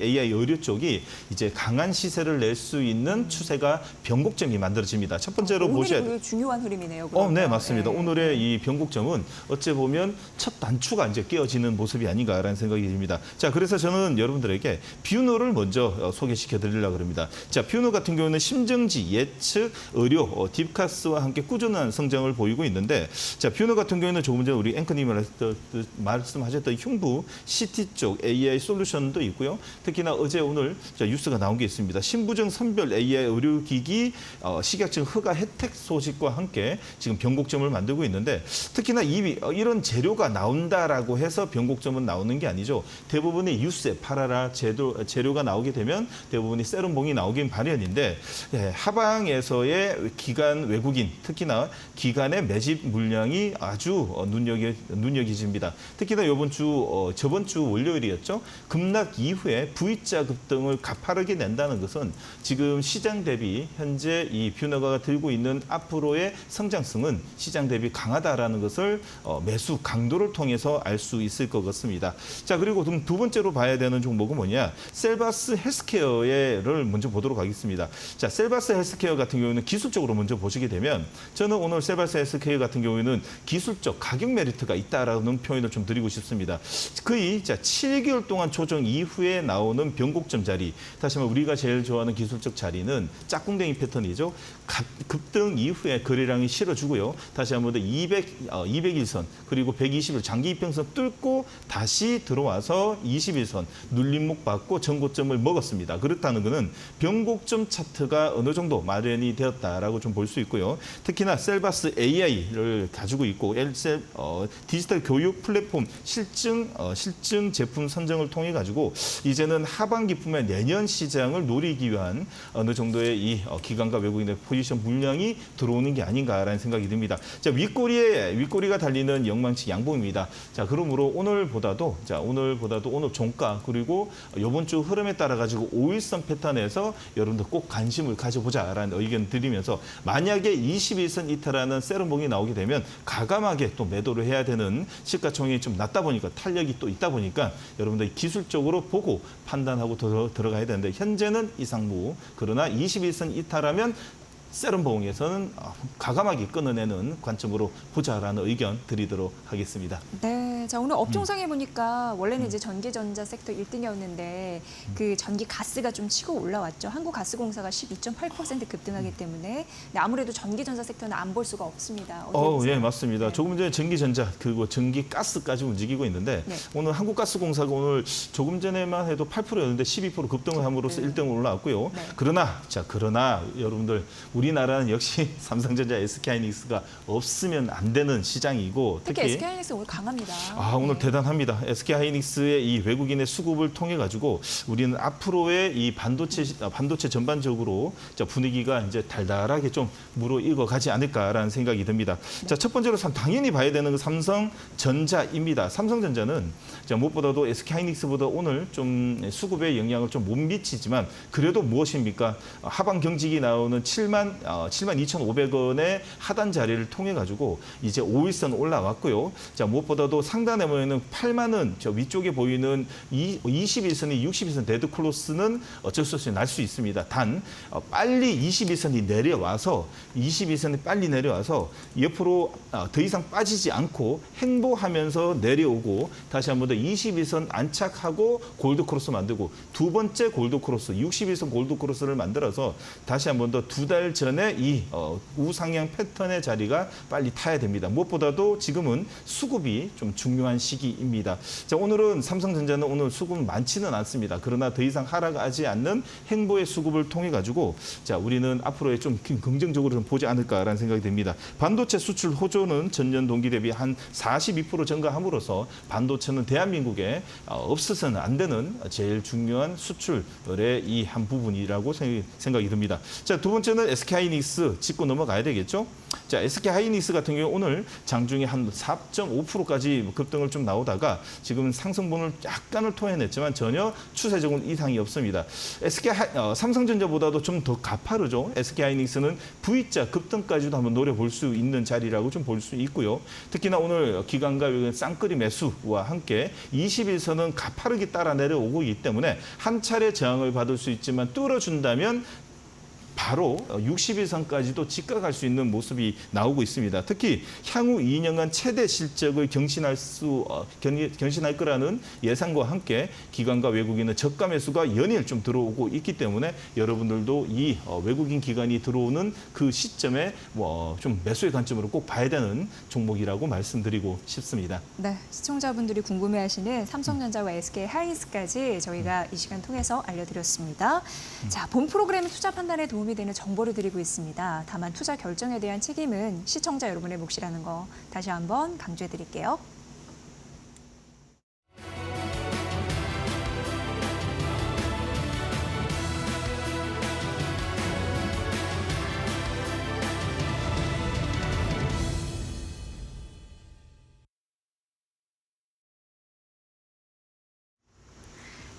AI 의료 쪽이 이제 강한 시세를 낼 수 있는 추세가 변곡점이 만들어집니다. 첫 번째로 보셔야 오늘이 그게 중요한 흐름이네요. 그러면. 네, 맞습니다. 네. 오늘의 이 변곡점은 어찌 보면 첫 단추가 이제 끼어지는 모습이 아닌가라는 생각이 듭니다. 자, 그래서 저는 여러분들에게 뷰노를 먼저 소개시켜 드리려고 합니다. 자, 뷰노 같은 경우는 심정지, 예측, 의료, 딥카스와 함께 꾸준한 성장을 보이고 있는데, 자, 뷰노 같은 경우는 조금 전에 우리 앵커님이 말씀하셨던 흉부, CT 쪽 AI 솔루션도 있고요. 특히나 어제 오늘 뉴스가 나온 게 있습니다. 신부증 선별 AI 의료기기 식약청 허가 혜택 소식과 함께 지금 변곡점을 만들고 있는데, 특히나 이런 재료가 나온다라고 해서 변곡점은 나오는 게 아니죠. 대부분이 유세, 파라라 재료가 나오게 되면 대부분이 세럼봉이 나오긴 마련인데, 하방에서의 기관 외국인, 특히나 기관의 매집 물량이 아주 눈여겨집니다. 특히나 저번 주 월요일이었죠. 급락 이후에 V자 급등을 가파르게 낸다는 것은 지금 시장 대비 현재 이 뷰너가 들고 있는 앞으로의 성장성은 시장 대비 강하다라는 것을 매수 강도를 통해서 알 수 있을 것 같습니다. 자, 그리고 두 번째로 봐야 되는 종목은 뭐냐? 셀바스 헬스케어를 먼저 보도록 하겠습니다. 자, 셀바스 헬스케어 같은 경우는 기술적으로 먼저 보시게 되면, 저는 오늘 셀바스 헬스케어 같은 경우에는 기술적 가격 메리트가 있다라는 표현을 좀 드리고 싶습니다. 거의 7개월 동안 조정 이후에 나오는 변곡점 자리, 다시 말해 우리가 제일 좋아하는 기술적 자리는 짝꿍댕이 패턴이죠. 급등 이후에 거래량이 실어주고요. 다시 한번 더 200일선 그리고 120일 장기 이평선 뚫고 다시 들어와서 21선 눌림목 받고 전고점을 먹었습니다. 그렇다는 것은 변곡점 차트가 어느 정도 마련이 되었다라고 좀 볼 수 있고요. 특히나 셀바스 AI를 가지고 있고 디지털 교육 플랫폼 실증 제품 선정을 통해 가지고 이제는 하반기뿐만 내년 시장을 노리기 위한 어느 정도의 이 기관과 외국인의 포지션 물량이 들어오는 게 아닌가라는 생각이 듭니다. 자, 윗꼬리가 달리는 영망치 양봉입니다. 자, 그러므로 오늘보다도 오늘 종가 그리고 이번 주 흐름에 따라 가지고 5일선 패턴에서 여러분들 꼭 관심을 가져보자라는 의견 드리면서, 만약에 21선 이탈하는 세럼봉이 나오게 되면 과감하게 또 매도를 해야 되는 시가총액이 좀 낮다 보니까, 탄력이 또 있다 보니까 여러분들 기술적으로 보고 판단하고 들어가야 되는데, 현재는 이상무, 그러나 21선 이탈하면 세럼봉에서는 과감하게 끊어내는 관점으로 보자라는 의견 드리도록 하겠습니다. 네, 자 오늘 업종상에 보니까 원래는 이제 전기전자 섹터 1등이었는데 그 전기 가스가 좀 치고 올라왔죠. 한국가스공사가 12.8% 급등하기 때문에 아무래도 전기전자 섹터는 안 볼 수가 없습니다. 예, 맞습니다. 네. 조금 전에 전기전자 그리고 전기가스까지 움직이고 있는데, 네. 오늘 한국가스공사가 오늘 조금 전에만 해도 8%였는데 12% 급등을 함으로써 1등으로 올라왔고요. 네. 그러나 여러분들, 우리나라는 역시 삼성전자, SK하이닉스가 없으면 안 되는 시장이고, 특히 SK하이닉스 오늘 강합니다. 오늘 네. 대단합니다. SK하이닉스의 이 외국인의 수급을 통해 가지고 우리는 앞으로의 이 반도체 전반적으로 분위기가 이제 달달하게 좀 무르익어 가지 않을까라는 생각이 듭니다. 네. 자, 첫 번째로 당연히 봐야 되는 건 삼성전자입니다. 삼성전자는 무엇보다도 SK하이닉스보다 오늘 좀 수급에 영향을 좀 못 미치지만, 그래도 무엇입니까? 하방 경직이 나오는 72,500원의 하단 자리를 통해 가지고 이제 5일선 올라왔고요. 자, 무엇보다도 상단에 보이는 8만 원, 저 위쪽에 보이는 21선이 60일선 데드 클로스는 어쩔 수 없이 날 수 있습니다. 단 빨리 21선이 내려와서 옆으로 더 이상 빠지지 않고 횡보하면서 내려오고, 다시 한 번 더 21선 안착하고 골드 크로스 만들고, 두 번째 골드 크로스 61선 골드 크로스를 만들어서 다시 한 번 더 두 달 전에 이 우상향 패턴의 자리가 빨리 타야 됩니다. 무엇보다도 지금은 수급이 좀 중요한 시기입니다. 자, 오늘은 삼성전자는 오늘 수급은 많지는 않습니다. 그러나 더 이상 하락하지 않는 행보의 수급을 통해 가지고, 자, 우리는 앞으로에 좀 긍정적으로 좀 보지 않을까라는 생각이 듭니다. 반도체 수출 호조는 전년 동기 대비 한 42% 증가함으로써 반도체는 대한민국에 없어서는 안 되는 제일 중요한 수출의 이 한 부분이라고 생각이 듭니다. 자, 두 번째는 SK하이닉스 짚고 넘어가야 되겠죠. 자, SK하이닉스 같은 경우 오늘 장중에 한 4.5%까지 급등을 좀 나오다가 지금은 상승분을 약간을 토해냈지만 전혀 추세적인 이상이 없습니다. 삼성전자보다도 좀 더 가파르죠. SK하이닉스는 V자 급등까지도 한번 노려볼 수 있는 자리라고 좀 볼 수 있고요. 특히나 오늘 기관과 외국인 쌍끌이 매수와 함께 21선은 가파르게 따라 내려오고 있기 때문에 한 차례 저항을 받을 수 있지만 뚫어준다면 바로 61선까지도 직각할 수 있는 모습이 나오고 있습니다. 특히 향후 2년간 최대 실적을 경신할 거라는 예상과 함께 기관과 외국인의 저가 매수가 연일 좀 들어오고 있기 때문에 여러분들도 이 외국인 기관이 들어오는 그 시점에 좀 매수의 관점으로 꼭 봐야 되는 종목이라고 말씀드리고 싶습니다. 네, 시청자분들이 궁금해하시는 삼성전자와 SK하이닉스까지 저희가 이 시간 통해서 알려드렸습니다. 자, 본 프로그램 투자 판단에 도움이 되는 정보를 드리고 있습니다. 다만 투자 결정에 대한 책임은 시청자 여러분의 몫이라는 거 다시 한번 강조해 드릴게요.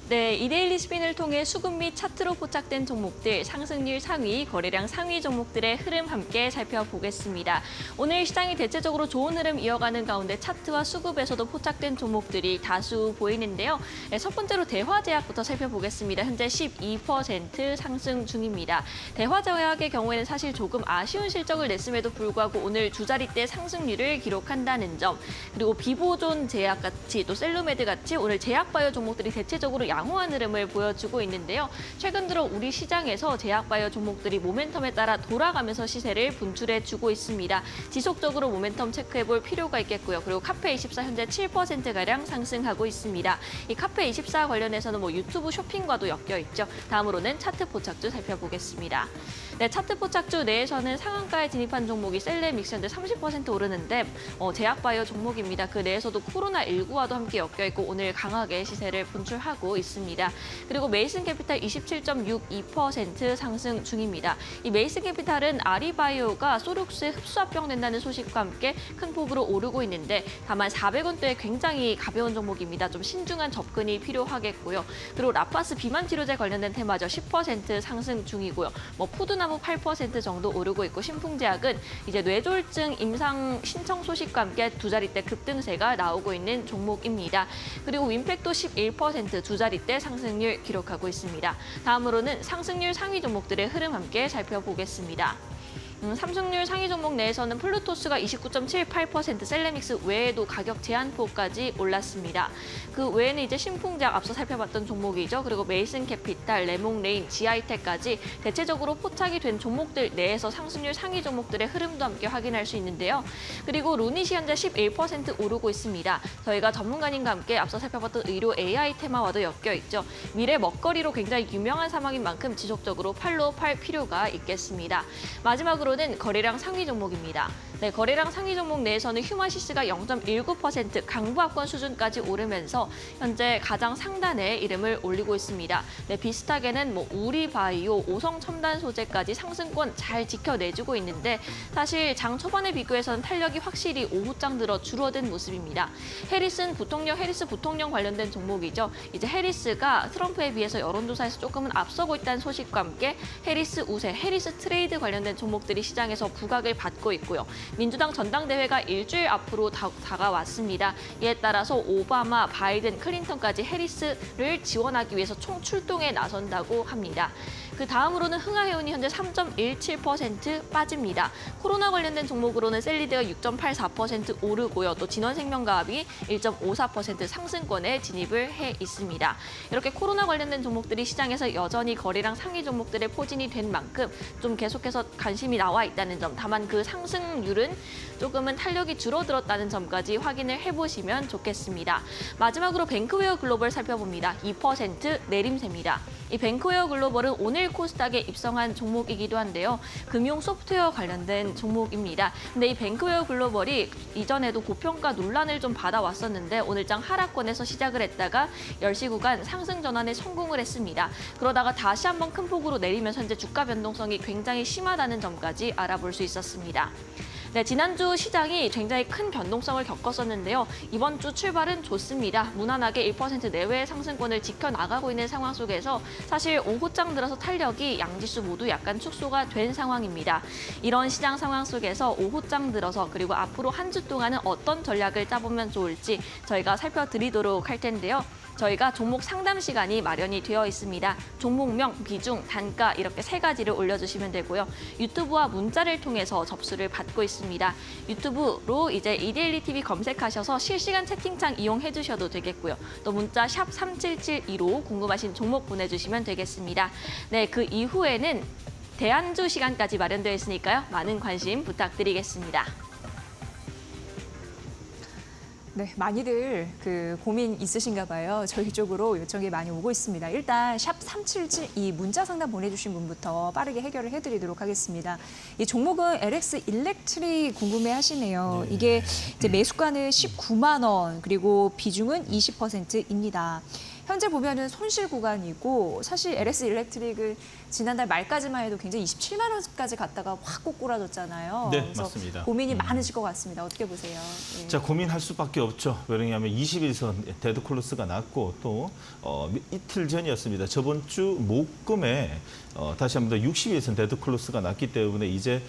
네, 이데일리 스핀을 통해 수급 및 차트로 포착된 종목들, 상승률 상위, 거래량 상위 종목들의 흐름 함께 살펴보겠습니다. 오늘 시장이 대체적으로 좋은 흐름 이어가는 가운데 차트와 수급에서도 포착된 종목들이 다수 보이는데요. 네, 첫 번째로 대화제약부터 살펴보겠습니다. 현재 12% 상승 중입니다. 대화제약의 경우에는 사실 조금 아쉬운 실적을 냈음에도 불구하고 오늘 두 자릿대 상승률을 기록한다는 점, 그리고 비보존 제약같이 또 셀루메드같이 오늘 제약바이오 종목들이 대체적으로 양호한 흐름을 보여주고 있는데요. 최근 들어 우리 시장에서 제약바이오 종목들이 모멘텀에 따라 돌아가면서 시세를 분출해주고 있습니다. 지속적으로 모멘텀 체크해볼 필요가 있겠고요. 그리고 카페24 현재 7%가량 상승하고 있습니다. 이 카페24 관련해서는 유튜브 쇼핑과도 엮여 있죠. 다음으로는 차트 포착주 살펴보겠습니다. 네, 차트 포착주 내에서는 상한가에 진입한 종목이 셀레믹스 현재 30% 오르는데 제약바이오 종목입니다. 그 내에서도 코로나19와도 함께 엮여 있고 오늘 강하게 시세를 분출하고 있습니다. 그리고 메이슨 캐피탈 27.62% 상승 중입니다. 이 메이슨 캐피탈은 아리바이오가 소룩스에 흡수 합병된다는 소식과 함께 큰 폭으로 오르고 있는데 다만 400원대에 굉장히 가벼운 종목입니다. 좀 신중한 접근이 필요하겠고요. 그리고 라파스 비만 치료제 관련된 테마죠. 10% 상승 중이고요. 푸드나무 8% 정도 오르고 있고 신풍제약은 이제 뇌졸중 임상 신청 소식과 함께 두 자릿대 급등세가 나오고 있는 종목입니다. 그리고 윈팩도 11% 두 자릿대 상승률 기록하고 있습니다. 다음으로는 상승률 상위 종목들의 흐름 함께 살펴보겠습니다. 상승률 상위 종목 내에서는 플루토스가 29.78%, 셀레믹스 외에도 가격 제한폭까지 올랐습니다. 그 외에는 이제 신풍제약 앞서 살펴봤던 종목이죠. 그리고 메이슨 캐피탈, 레몽레인, 지아이텍까지 대체적으로 포착이 된 종목들 내에서 상승률 상위 종목들의 흐름도 함께 확인할 수 있는데요. 그리고 루닛이 현재 11% 오르고 있습니다. 저희가 전문가님과 함께 앞서 살펴봤던 의료 AI 테마와도 엮여 있죠. 미래 먹거리로 굉장히 유명한 사망인 만큼 지속적으로 팔로우할 필요가 있겠습니다. 마지막으로 는 거래량 상위 종목입니다. 네, 거래량 상위 종목 내에서는 휴마시스가 0.19% 강부합권 수준까지 오르면서 현재 가장 상단에 이름을 올리고 있습니다. 네, 비슷하게는 우리바이오, 오성첨단 소재까지 상승권 잘 지켜내주고 있는데 사실 장 초반에 비교해서는 탄력이 확실히 오후장 들어 줄어든 모습입니다. 해리스 부통령 관련된 종목이죠. 이제 해리스가 트럼프에 비해서 여론조사에서 조금은 앞서고 있다는 소식과 함께 해리스 우세, 해리스 트레이드 관련된 종목들이 시장에서 부각을 받고 있고요. 민주당 전당대회가 일주일 앞으로 다가왔습니다. 이에 따라서 오바마, 바이든, 클린턴까지 해리스를 지원하기 위해서 총출동에 나선다고 합니다. 그 다음으로는 흥하해운이 현재 3.17% 빠집니다. 코로나 관련된 종목으로는 셀리드가 6.84% 오르고요. 또 진원생명과학이 1.54% 상승권에 진입을 해 있습니다. 이렇게 코로나 관련된 종목들이 시장에서 여전히 거래량 상위 종목들의 포진이 된 만큼 좀 계속해서 관심이 나와 있다는 점, 다만 그 상승률은 조금은 탄력이 줄어들었다는 점까지 확인을 해보시면 좋겠습니다. 마지막으로 뱅크웨어 글로벌 살펴봅니다. 2% 내림세입니다. 이 뱅크웨어 글로벌은 오늘 코스닥에 입성한 종목이기도 한데요. 금융 소프트웨어 관련된 종목입니다. 근데 이 뱅크웨어 글로벌이 이전에도 고평가 논란을 좀 받아왔었는데 오늘장 하락권에서 시작을 했다가 10시 구간 상승 전환에 성공을 했습니다. 그러다가 다시 한번 큰 폭으로 내리면서 현재 주가 변동성이 굉장히 심하다는 점까지 알아볼 수 있었습니다. 네, 지난주 시장이 굉장히 큰 변동성을 겪었었는데요. 이번 주 출발은 좋습니다. 무난하게 1% 내외의 상승권을 지켜나가고 있는 상황 속에서 사실 오후장 들어서 탄력이 양지수 모두 약간 축소가 된 상황입니다. 이런 시장 상황 속에서 오후장 들어서 그리고 앞으로 한 주 동안은 어떤 전략을 짜보면 좋을지 저희가 살펴드리도록 할 텐데요. 저희가 종목 상담 시간이 마련이 되어 있습니다. 종목명, 비중, 단가 이렇게 3가지를 올려주시면 되고요. 유튜브와 문자를 통해서 접수를 받고 있습니다. 유튜브로 이제 이데일리 TV 검색하셔서 실시간 채팅창 이용해 주셔도 되겠고요. 또 문자 샵 3772로 궁금하신 종목 보내주시면 되겠습니다. 네, 그 이후에는 대안주 시간까지 마련되어 있으니까요. 많은 관심 부탁드리겠습니다. 네, 많이들 고민 있으신가 봐요. 저희 쪽으로 요청이 많이 오고 있습니다. 일단 샵 3772 문자 상담 보내주신 분부터 빠르게 해결을 해드리도록 하겠습니다. 이 종목은 LX 일렉트릭 궁금해하시네요. 네. 이게 이제 매수가는 19만 원 그리고 비중은 20%입니다. 현재 보면은 손실 구간이고 사실 LX 일렉트릭은 지난달 말까지만 해도 굉장히 27만 원까지 갔다가 확 꼬꾸라졌잖아요. 네, 그래서 맞습니다. 고민이 많으실 것 같습니다. 어떻게 보세요? 예. 자, 고민할 수밖에 없죠. 왜냐하면 21선 데드클로스가 났고 또 이틀 전이었습니다. 저번 주 목금에 다시 한번 더 61선 데드클로스가 났기 때문에 이제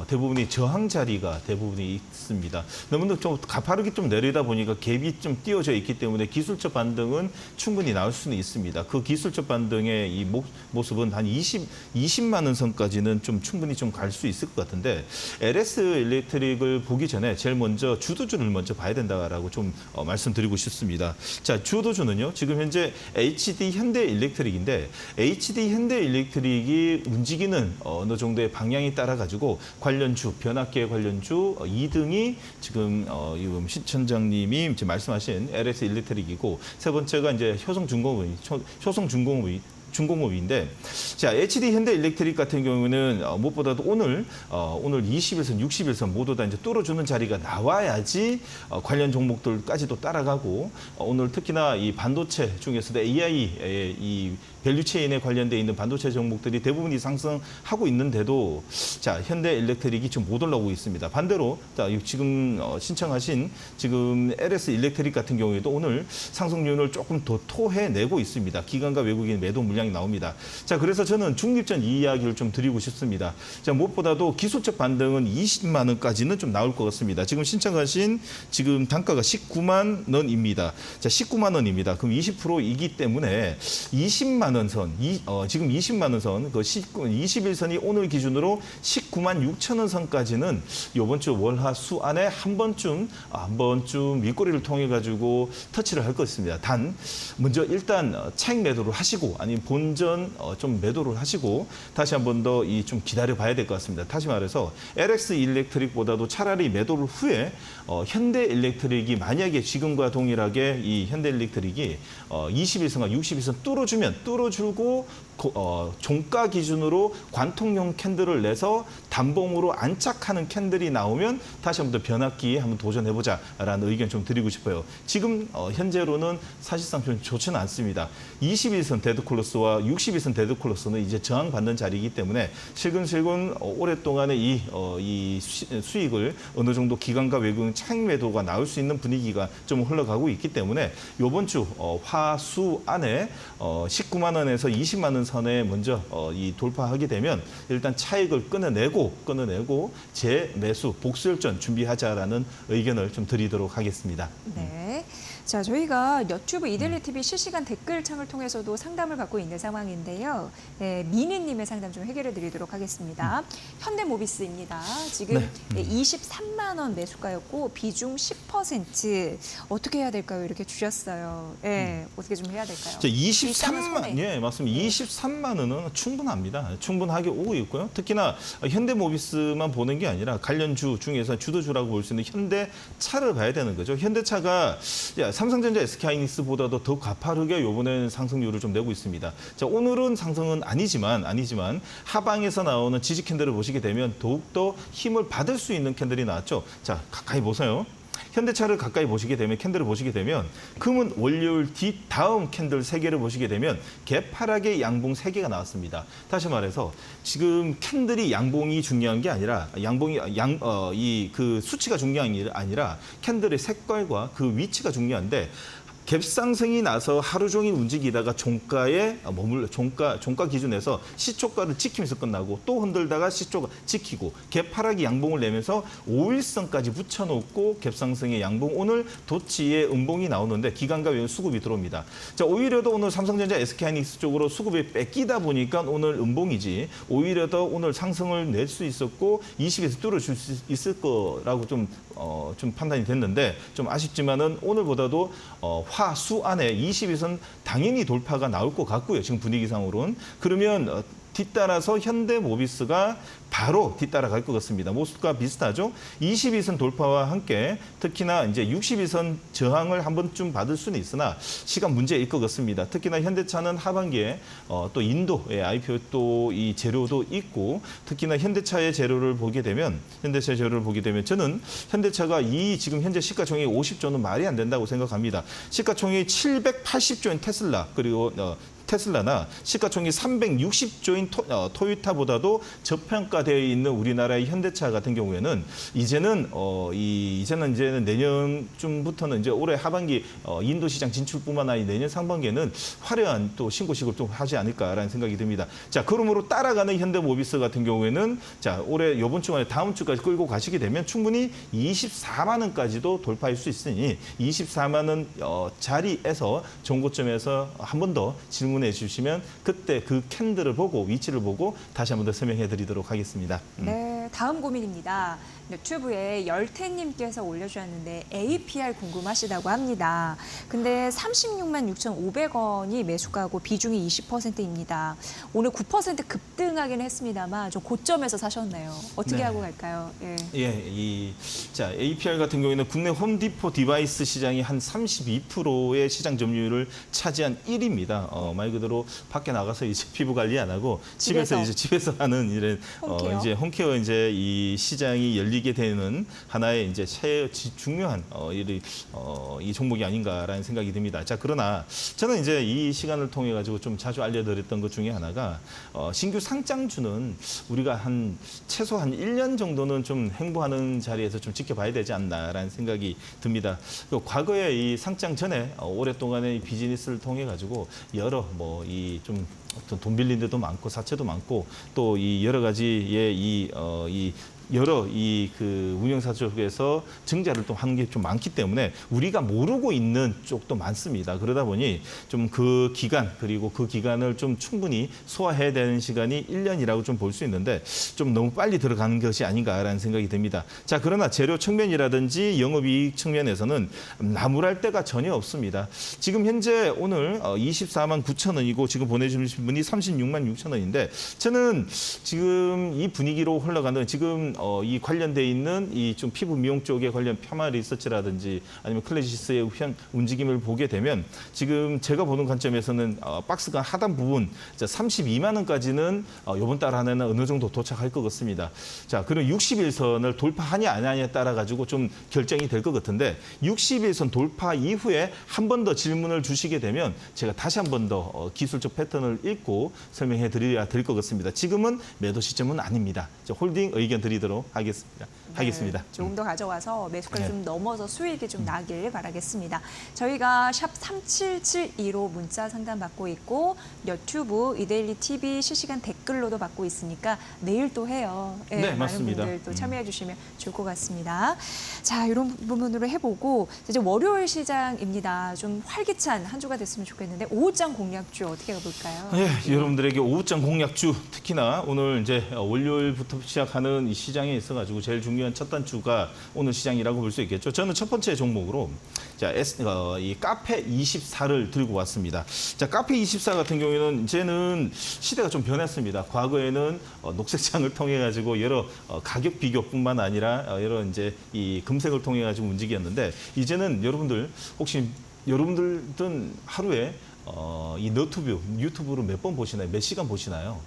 대부분이 저항 자리가 대부분이 있습니다. 너무나 좀 가파르게 좀 내리다 보니까 갭이 좀 띄워져 있기 때문에 기술적 반등은 충분히 나올 수는 있습니다. 그 기술적 반등의 이 모습은 한 20만 원 선까지는 좀 충분히 좀 갈 수 있을 것 같은데 LS 일렉트릭을 보기 전에 제일 먼저 주도주를 먼저 봐야 된다라고 좀 말씀드리고 싶습니다. 자, 주도주는요. 지금 현재 HD 현대 일렉트릭인데 HD 현대 일렉트릭이 움직이는 어느 정도의 방향에 따라 가지고 관련주, 변압기의 관련주 2등이 지금 시청장님이 이제 말씀하신 LS 일렉트릭이고 세 번째가 이제 중공업인데, 자, HD 현대 일렉트릭 같은 경우는 무엇보다도 오늘 20일선, 60일선 모두 다 이제 뚫어주는 자리가 나와야지 관련 종목들까지도 따라가고 오늘 특히나 이 반도체 중에서도 AI 이 밸류체인에 관련돼 있는 반도체 종목들이 대부분이 상승하고 있는데도 자, 현대 일렉트릭이 지금 못 올라오고 있습니다. 반대로 자, 지금 신청하신 지금 LS 일렉트릭 같은 경우에도 오늘 상승률을 조금 더 토해내고 있습니다. 기관과 외국인 매도 물량이 나옵니다. 자, 그래서 저는 중립전 이 이야기를 좀 드리고 싶습니다. 자, 무엇보다도 기술적 반등은 20만 원까지는 좀 나올 것 같습니다. 지금 신청하신 지금 단가가 19만 원입니다. 자, 19만 원입니다. 그럼 20%이기 때문에 20만 원 선, 지금 20만 원 선, 그 21선이 오늘 기준으로 19만 6천 원 선까지는 이번 주 월화수 안에 한 번쯤 윗꼬리를 통해 가지고 터치를 할 것입니다. 단 먼저 일단 차익 매도를 하시고 아니면 본전 좀 매도를 하시고 다시 한 번 더 좀 기다려 봐야 될 것 같습니다. 다시 말해서 LX 일렉트릭보다도 차라리 매도를 후에 현대 일렉트릭이 만약에 지금과 동일하게 이 현대 일렉트릭이 21선과 60일선 뚫어주고 종가 기준으로 관통용 캔들을 내서 단봉으로 안착하는 캔들이 나오면 다시 한번 더 변압기에 한번 도전해보자라는 의견 좀 드리고 싶어요. 지금 현재로는 사실상 좀 좋지는 않습니다. 21선 데드클로스와 61선 데드클로스는 이제 저항받는 자리이기 때문에 슬근슬근 오랫동안의 이 수익을 어느 정도 기관과 외국인 차익 매도가 나올 수 있는 분위기가 좀 흘러가고 있기 때문에 이번 주 화수 안에 19만 원에서 20만 원 선에 먼저 이 돌파하게 되면 일단 차익을 끊어내고 재매수 복수열전 준비하자라는 의견을 좀 드리도록 하겠습니다. 네. 자, 저희가 유튜브 이데일리 TV 실시간 댓글창을 통해서도 상담을 받고 있는 상황인데요. 네, 미니님의 상담 좀 해결해 드리도록 하겠습니다. 현대모비스입니다. 지금 네. 23만 원 매수가였고 비중 10% 어떻게 해야 될까요? 이렇게 주셨어요. 네, 어떻게 좀 해야 될까요? 자, 일단은 23만, 손해. 예, 맞습니다. 23만 원은 충분합니다. 충분하게 오고 있고요. 특히나 현대모비스만 보는 게 아니라 관련주 중에서 주도주라고 볼 수 있는 현대차를 봐야 되는 거죠. 현대차가 삼성전자, SK하이닉스보다도 더 가파르게 이번에는 상승률을 좀 내고 있습니다. 자, 오늘은 상승은 아니지만 하방에서 나오는 지지 캔들을 보시게 되면 더욱더 힘을 받을 수 있는 캔들이 나왔죠. 자, 가까이 보세요. 현대차를 가까이 보시게 되면 캔들을 보시게 되면 금은 월요일 다음 캔들 3개를 보시게 되면 개파락의 양봉 3개가 나왔습니다. 다시 말해서 지금 캔들이 양봉이 중요한 게 아니라 그 수치가 중요한 게 아니라 캔들의 색깔과 그 위치가 중요한데 갭상승이 나서 하루 종일 움직이다가 종가에 종가 기준에서 시초가를 지키면서 끝나고 또 흔들다가 시초가 지키고 갭하락이 양봉을 내면서 5일선까지 붙여놓고 갭상승의 양봉 오늘 도치의 음봉이 나오는데 기관과 외연 수급이 들어옵니다. 자, 오히려 더 오늘 삼성전자 SK하이닉스 쪽으로 수급이 뺏기다 보니까 오늘 음봉이지 오히려 더 오늘 상승을 낼 수 있었고 20에서 뚫어줄 수 있을 거라고 좀 판단이 됐는데 좀 아쉽지만은 오늘보다도 화수 안에 22선 당연히 돌파가 나올 것 같고요. 지금 분위기상으로는. 그러면 뒤따라서 현대모비스가 바로 뒤따라갈 것 같습니다. 모습과 비슷하죠. 22선 돌파와 함께 특히나 이제 62선 저항을 한 번쯤 받을 수는 있으나 시간 문제일 것 같습니다. 특히나 현대차는 하반기에 또 인도의 IPO 또 이 재료도 있고 특히나 현대차의 재료를 보게 되면 저는 현대차가 이 지금 현재 시가총액 50조는 말이 안 된다고 생각합니다. 시가총액 780조인 테슬라 그리고 테슬라나 시가총액 360조인 토요타보다도 저평가되어 있는 우리나라의 현대차 같은 경우에는 이제는 내년쯤부터는 이제 올해 하반기 인도 시장 진출뿐만 아니라 내년 상반기에는 화려한 또 신고식을 좀 하지 않을까라는 생각이 듭니다. 자, 그러므로 따라가는 현대모비스 같은 경우에는 자, 올해 이번 주 안에 다음 주까지 끌고 가시게 되면 충분히 24만 원까지도 돌파할 수 있으니 24만 원 자리에서 정고점에서 한 번 더 질문해 주시면 그때 그 캔들을 보고 위치를 보고 다시 한 번 더 설명해 드리도록 하겠습니다. 네, 다음 고민입니다. 유튜브에 열태님께서 올려주셨는데 APR 궁금하시다고 합니다. 근데 36만 6,500원이 매수가고 비중이 20%입니다. 오늘 9% 급등하긴 했습니다만 좀 고점에서 사셨네요. 어떻게 네. 하고 갈까요? 예. 자, APR 같은 경우에는 국내 홈디포 디바이스 시장이 한 32%의 시장 점유율을 차지한 1위입니다. 말 그대로 밖에 나가서 이제 피부 관리 안 하고 집에서 하는 이런 홈케어. 이제 홈케어 이제 이 시장이 열리게 되는 하나의 이제 중요한 이 종목이 아닌가라는 생각이 듭니다. 자, 그러나 저는 이제 이 시간을 통해 가지고 좀 자주 알려드렸던 것 중에 하나가 신규 상장주는 우리가 최소 한 1년 정도는 좀 행보하는 자리에서 좀 지켜봐야 되지 않나라는 생각이 듭니다. 과거에 이 상장 전에 오랫동안의 비즈니스를 통해 가지고 여러 좀 돈 빌린 데도 많고 사채도 많고 또 이 여러 가지의 여러 그 운영사 쪽에서 증자를 또 하는 게 좀 많기 때문에 우리가 모르고 있는 쪽도 많습니다. 그러다 보니 좀 그 기간 그리고 그 기간을 좀 충분히 소화해야 되는 시간이 1년이라고 좀 볼 수 있는데 좀 너무 빨리 들어가는 것이 아닌가라는 생각이 듭니다. 자, 그러나 재료 측면이라든지 영업이익 측면에서는 나무랄 데가 전혀 없습니다. 지금 현재 오늘 24만 9천 원이고 지금 보내주신 분이 36만 6천 원인데 저는 지금 이 분위기로 흘러가는 지금 이 관련돼 있는 이 좀 피부 미용 쪽에 관련 폄하 리서치라든지 아니면 클래시스의 움직임을 보게 되면 지금 제가 보는 관점에서는 박스가 하단 부분 32만 원까지는 이번 달 안에는 어느 정도 도착할 것 같습니다. 자, 그럼 61선을 돌파하냐 안 하냐에 따라 가지고 좀 결정이 될 것 같은데 61선 돌파 이후에 한 번 더 질문을 주시게 되면 제가 다시 한 번 더 기술적 패턴을 읽고 설명해 드려야 될 것 같습니다. 지금은 매도 시점은 아닙니다. 홀딩 의견 드리도록 하겠습니다. 조금 더 가져와서 매수가를 네. 좀 넘어서 수익이 좀 나길 바라겠습니다. 저희가 샵 3772로 문자 상담 받고 있고 유튜브 이데일리 TV 실시간 댓글로도 받고 있으니까 내일 또 해요. 예, 네, 많은 맞습니다. 분들 또 참여해 주시면 좋을 것 같습니다. 자, 이런 부분으로 해보고 이제 월요일 시장입니다. 좀 활기찬 한 주가 됐으면 좋겠는데 오후장 공략주 어떻게 가볼까요? 네, 여러분들에게 오후장 공략주 특히나 오늘 이제 월요일부터 시작하는 이 시장에 있어가지고 제일 중요한 첫 단주가 오늘 시장이라고 볼 수 있겠죠. 저는 첫 번째 종목으로 이 카페 24를 들고 왔습니다. 자, 카페 24 같은 경우에는 이제는 시대가 좀 변했습니다. 과거에는 녹색창을 통해 가지고 여러 가격 비교뿐만 아니라 여러 이제 이 검색을 통해 가지고 움직였는데 이제는 여러분들은 하루에 이 너튜브, 유튜브로 몇 번 보시나요? 몇 시간 보시나요?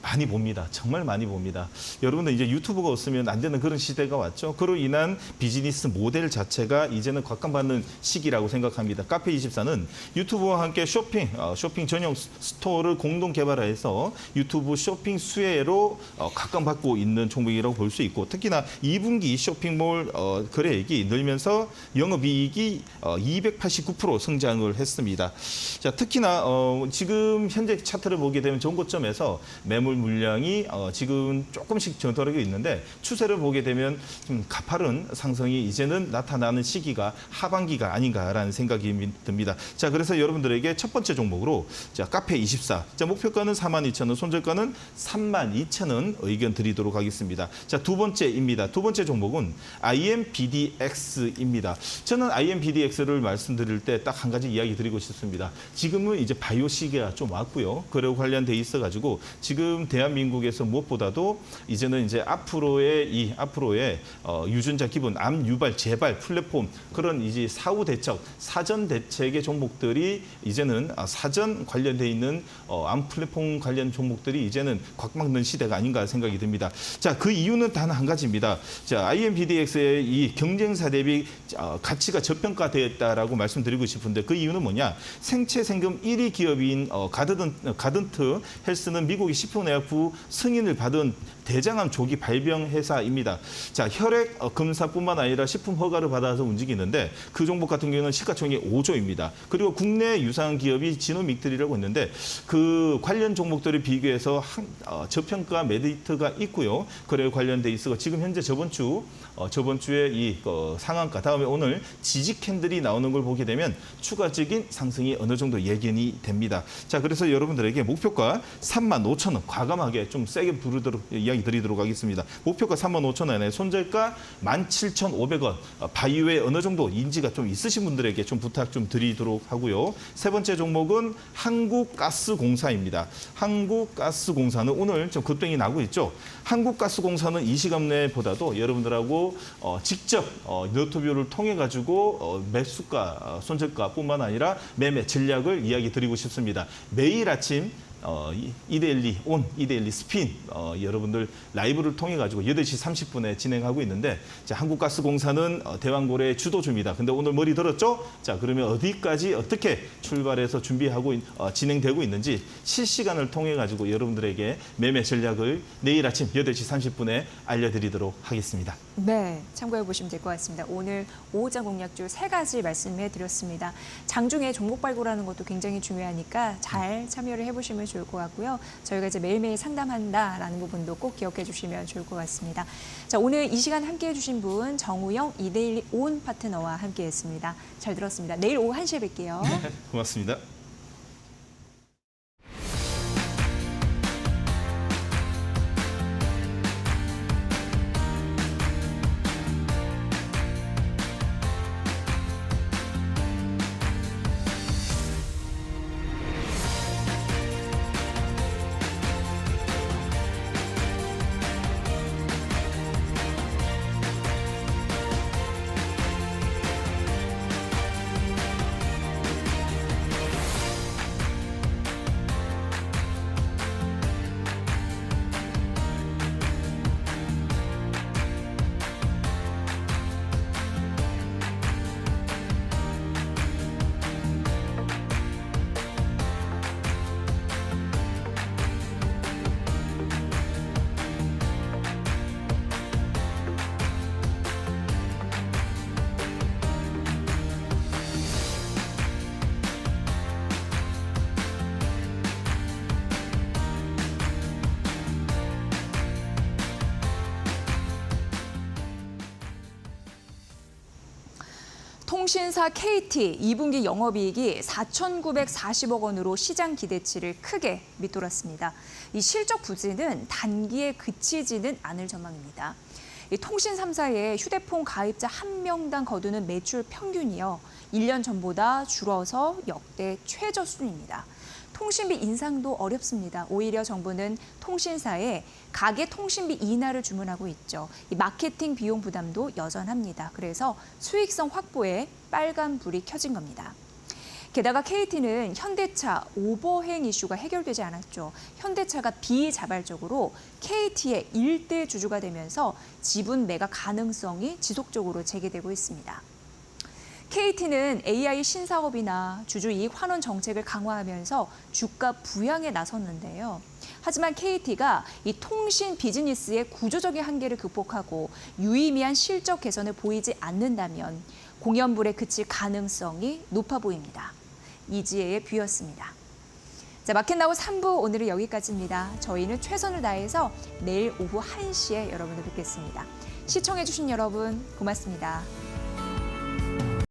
많이 봅니다. 정말 많이 봅니다. 여러분들 이제 유튜브가 없으면 안 되는 그런 시대가 왔죠. 그로 인한 비즈니스 모델 자체가 이제는 각광받는 시기라고 생각합니다. 카페24는 유튜브와 함께 쇼핑 전용 스토어를 공동 개발해서 유튜브 쇼핑 수혜로 각광받고 있는 종목이라고 볼 수 있고, 특히나 2분기 쇼핑몰 거래액이 늘면서 영업이익이 289% 성장을 했습니다. 자, 특히나 지금 현재 차트를 보게 되면 전고점에서 매물 물량이 지금 조금씩 저돌하고 있는데, 추세를 보게 되면 좀 가파른 상승이 이제는 나타나는 시기가 하반기가 아닌가라는 생각이 듭니다. 자, 그래서 여러분들에게 첫 번째 종목으로 자, 카페24. 자, 목표가는 42,000원, 손절가는 32,000원 의견 드리도록 하겠습니다. 자, 두 번째입니다. 두 번째 종목은 IMPDX입니다. 저는 IMPDX를 말씀드릴 때 딱 한 가지 이야기 드리고 싶습니다. 지금은 이제 바이오 시기가 좀 왔고요. 그리고 관련돼 있어가지고 지금 대한민국에서 무엇보다도 이제는 이제 앞으로의 유전자 기본 암 유발 재발 플랫폼, 그런 이제 사후 대책, 사전 대책의 종목들이 이제는 사전 관련돼 있는 암 플랫폼 관련 종목들이 이제는 곽막는 시대가 아닌가 생각이 듭니다. 자, 그 이유는 단 한 가지입니다. 자, IMPDX의 이 경쟁사 대비 가치가 저평가되었다라고 말씀드리고 싶은데, 그 이유는 뭐냐? 생체 생금 1위 기업인 가든트 헬스는 미국의 식품의약부 승인을 받은 대장암 조기 발병 회사입니다. 자, 혈액 검사뿐만 아니라 식품 허가를 받아서 움직이는데, 그 종목 같은 경우는 시가총액 5조입니다. 그리고 국내 유상 기업이 지노믹들이라고 있는데, 그 관련 종목들을 비교해서 저평가 메리트가 있고요. 그래 관련돼 있어 지금 현재 저번 주에 이 상한가 다음에 오늘 지지 캔들이 나오는 걸 보게 되면 추가적인 상승이 어느 정도 예견이 됩니다. 자, 그래서 여러분들에게 목표가 35,000원 과감하게 좀 세게 부르도록 이야기 드리도록 하겠습니다. 목표가 35,000원에 손절가 17,500원. 바이오에 어느 정도 인지가 좀 있으신 분들에게 좀 부탁 좀 드리도록 하고요. 세 번째 종목은 한국가스공사입니다. 한국가스공사는 오늘 좀 급등이 나고 있죠. 한국가스공사는 이 시간 내보다도 여러분들하고 직접 너튜브를 통해 가지고 매수가, 손절가뿐만 아니라 매매 전략을 이야기 드리고 싶습니다. 매일 아침 2대1리 온, 2대1리 스핀 여러분들 라이브를 통해 가지고 8시 30분에 진행하고 있는데, 자, 한국가스공사는 대왕고래 주도주입니다. 근데 오늘 머리 들었죠? 자, 그러면 어디까지 어떻게 출발해서 준비하고 진행되고 있는지 실시간을 통해 가지고 여러분들에게 매매 전략을 내일 아침 8시 30분에 알려드리도록 하겠습니다. 네, 참고해 보시면 될 것 같습니다. 오늘 5호장 공략주 3가지 말씀해 드렸습니다. 장중에 종목 발굴하는 것도 굉장히 중요하니까 잘 참여를 해보시면 좋을 것 같고요. 저희가 이제 매일매일 상담한다라는 부분도 꼭 기억해 주시면 좋을 것 같습니다. 자, 오늘 이 시간 함께해 주신 분 정우영 2대1 온 파트너와 함께했습니다. 잘 들었습니다. 내일 오후 1시에 뵐게요. 고맙습니다. 통신사 KT 2분기 영업이익이 4,940억 원으로 시장 기대치를 크게 밑돌았습니다. 이 실적 부진은 단기에 그치지는 않을 전망입니다. 이 통신 3사의 휴대폰 가입자 1명당 거두는 매출 평균이요, 1년 전보다 줄어서 역대 최저 수준입니다. 통신비 인상도 어렵습니다. 오히려 정부는 통신사에 가계 통신비 인하를 주문하고 있죠. 이 마케팅 비용 부담도 여전합니다. 그래서 수익성 확보에 빨간불이 켜진 겁니다. 게다가 KT는 현대차 오버행 이슈가 해결되지 않았죠. 현대차가 비자발적으로 KT의 일대 주주가 되면서 지분 매각 가능성이 지속적으로 제기되고 있습니다. KT는 AI 신사업이나 주주이익 환원 정책을 강화하면서 주가 부양에 나섰는데요. 하지만 KT가 이 통신 비즈니스의 구조적인 한계를 극복하고 유의미한 실적 개선을 보이지 않는다면 공연불에 그칠 가능성이 높아 보입니다. 이지혜의 뷰였습니다. 자, 마켓나우 3부 오늘은 여기까지입니다. 저희는 최선을 다해서 내일 오후 1시에 여러분을 뵙겠습니다. 시청해주신 여러분 고맙습니다.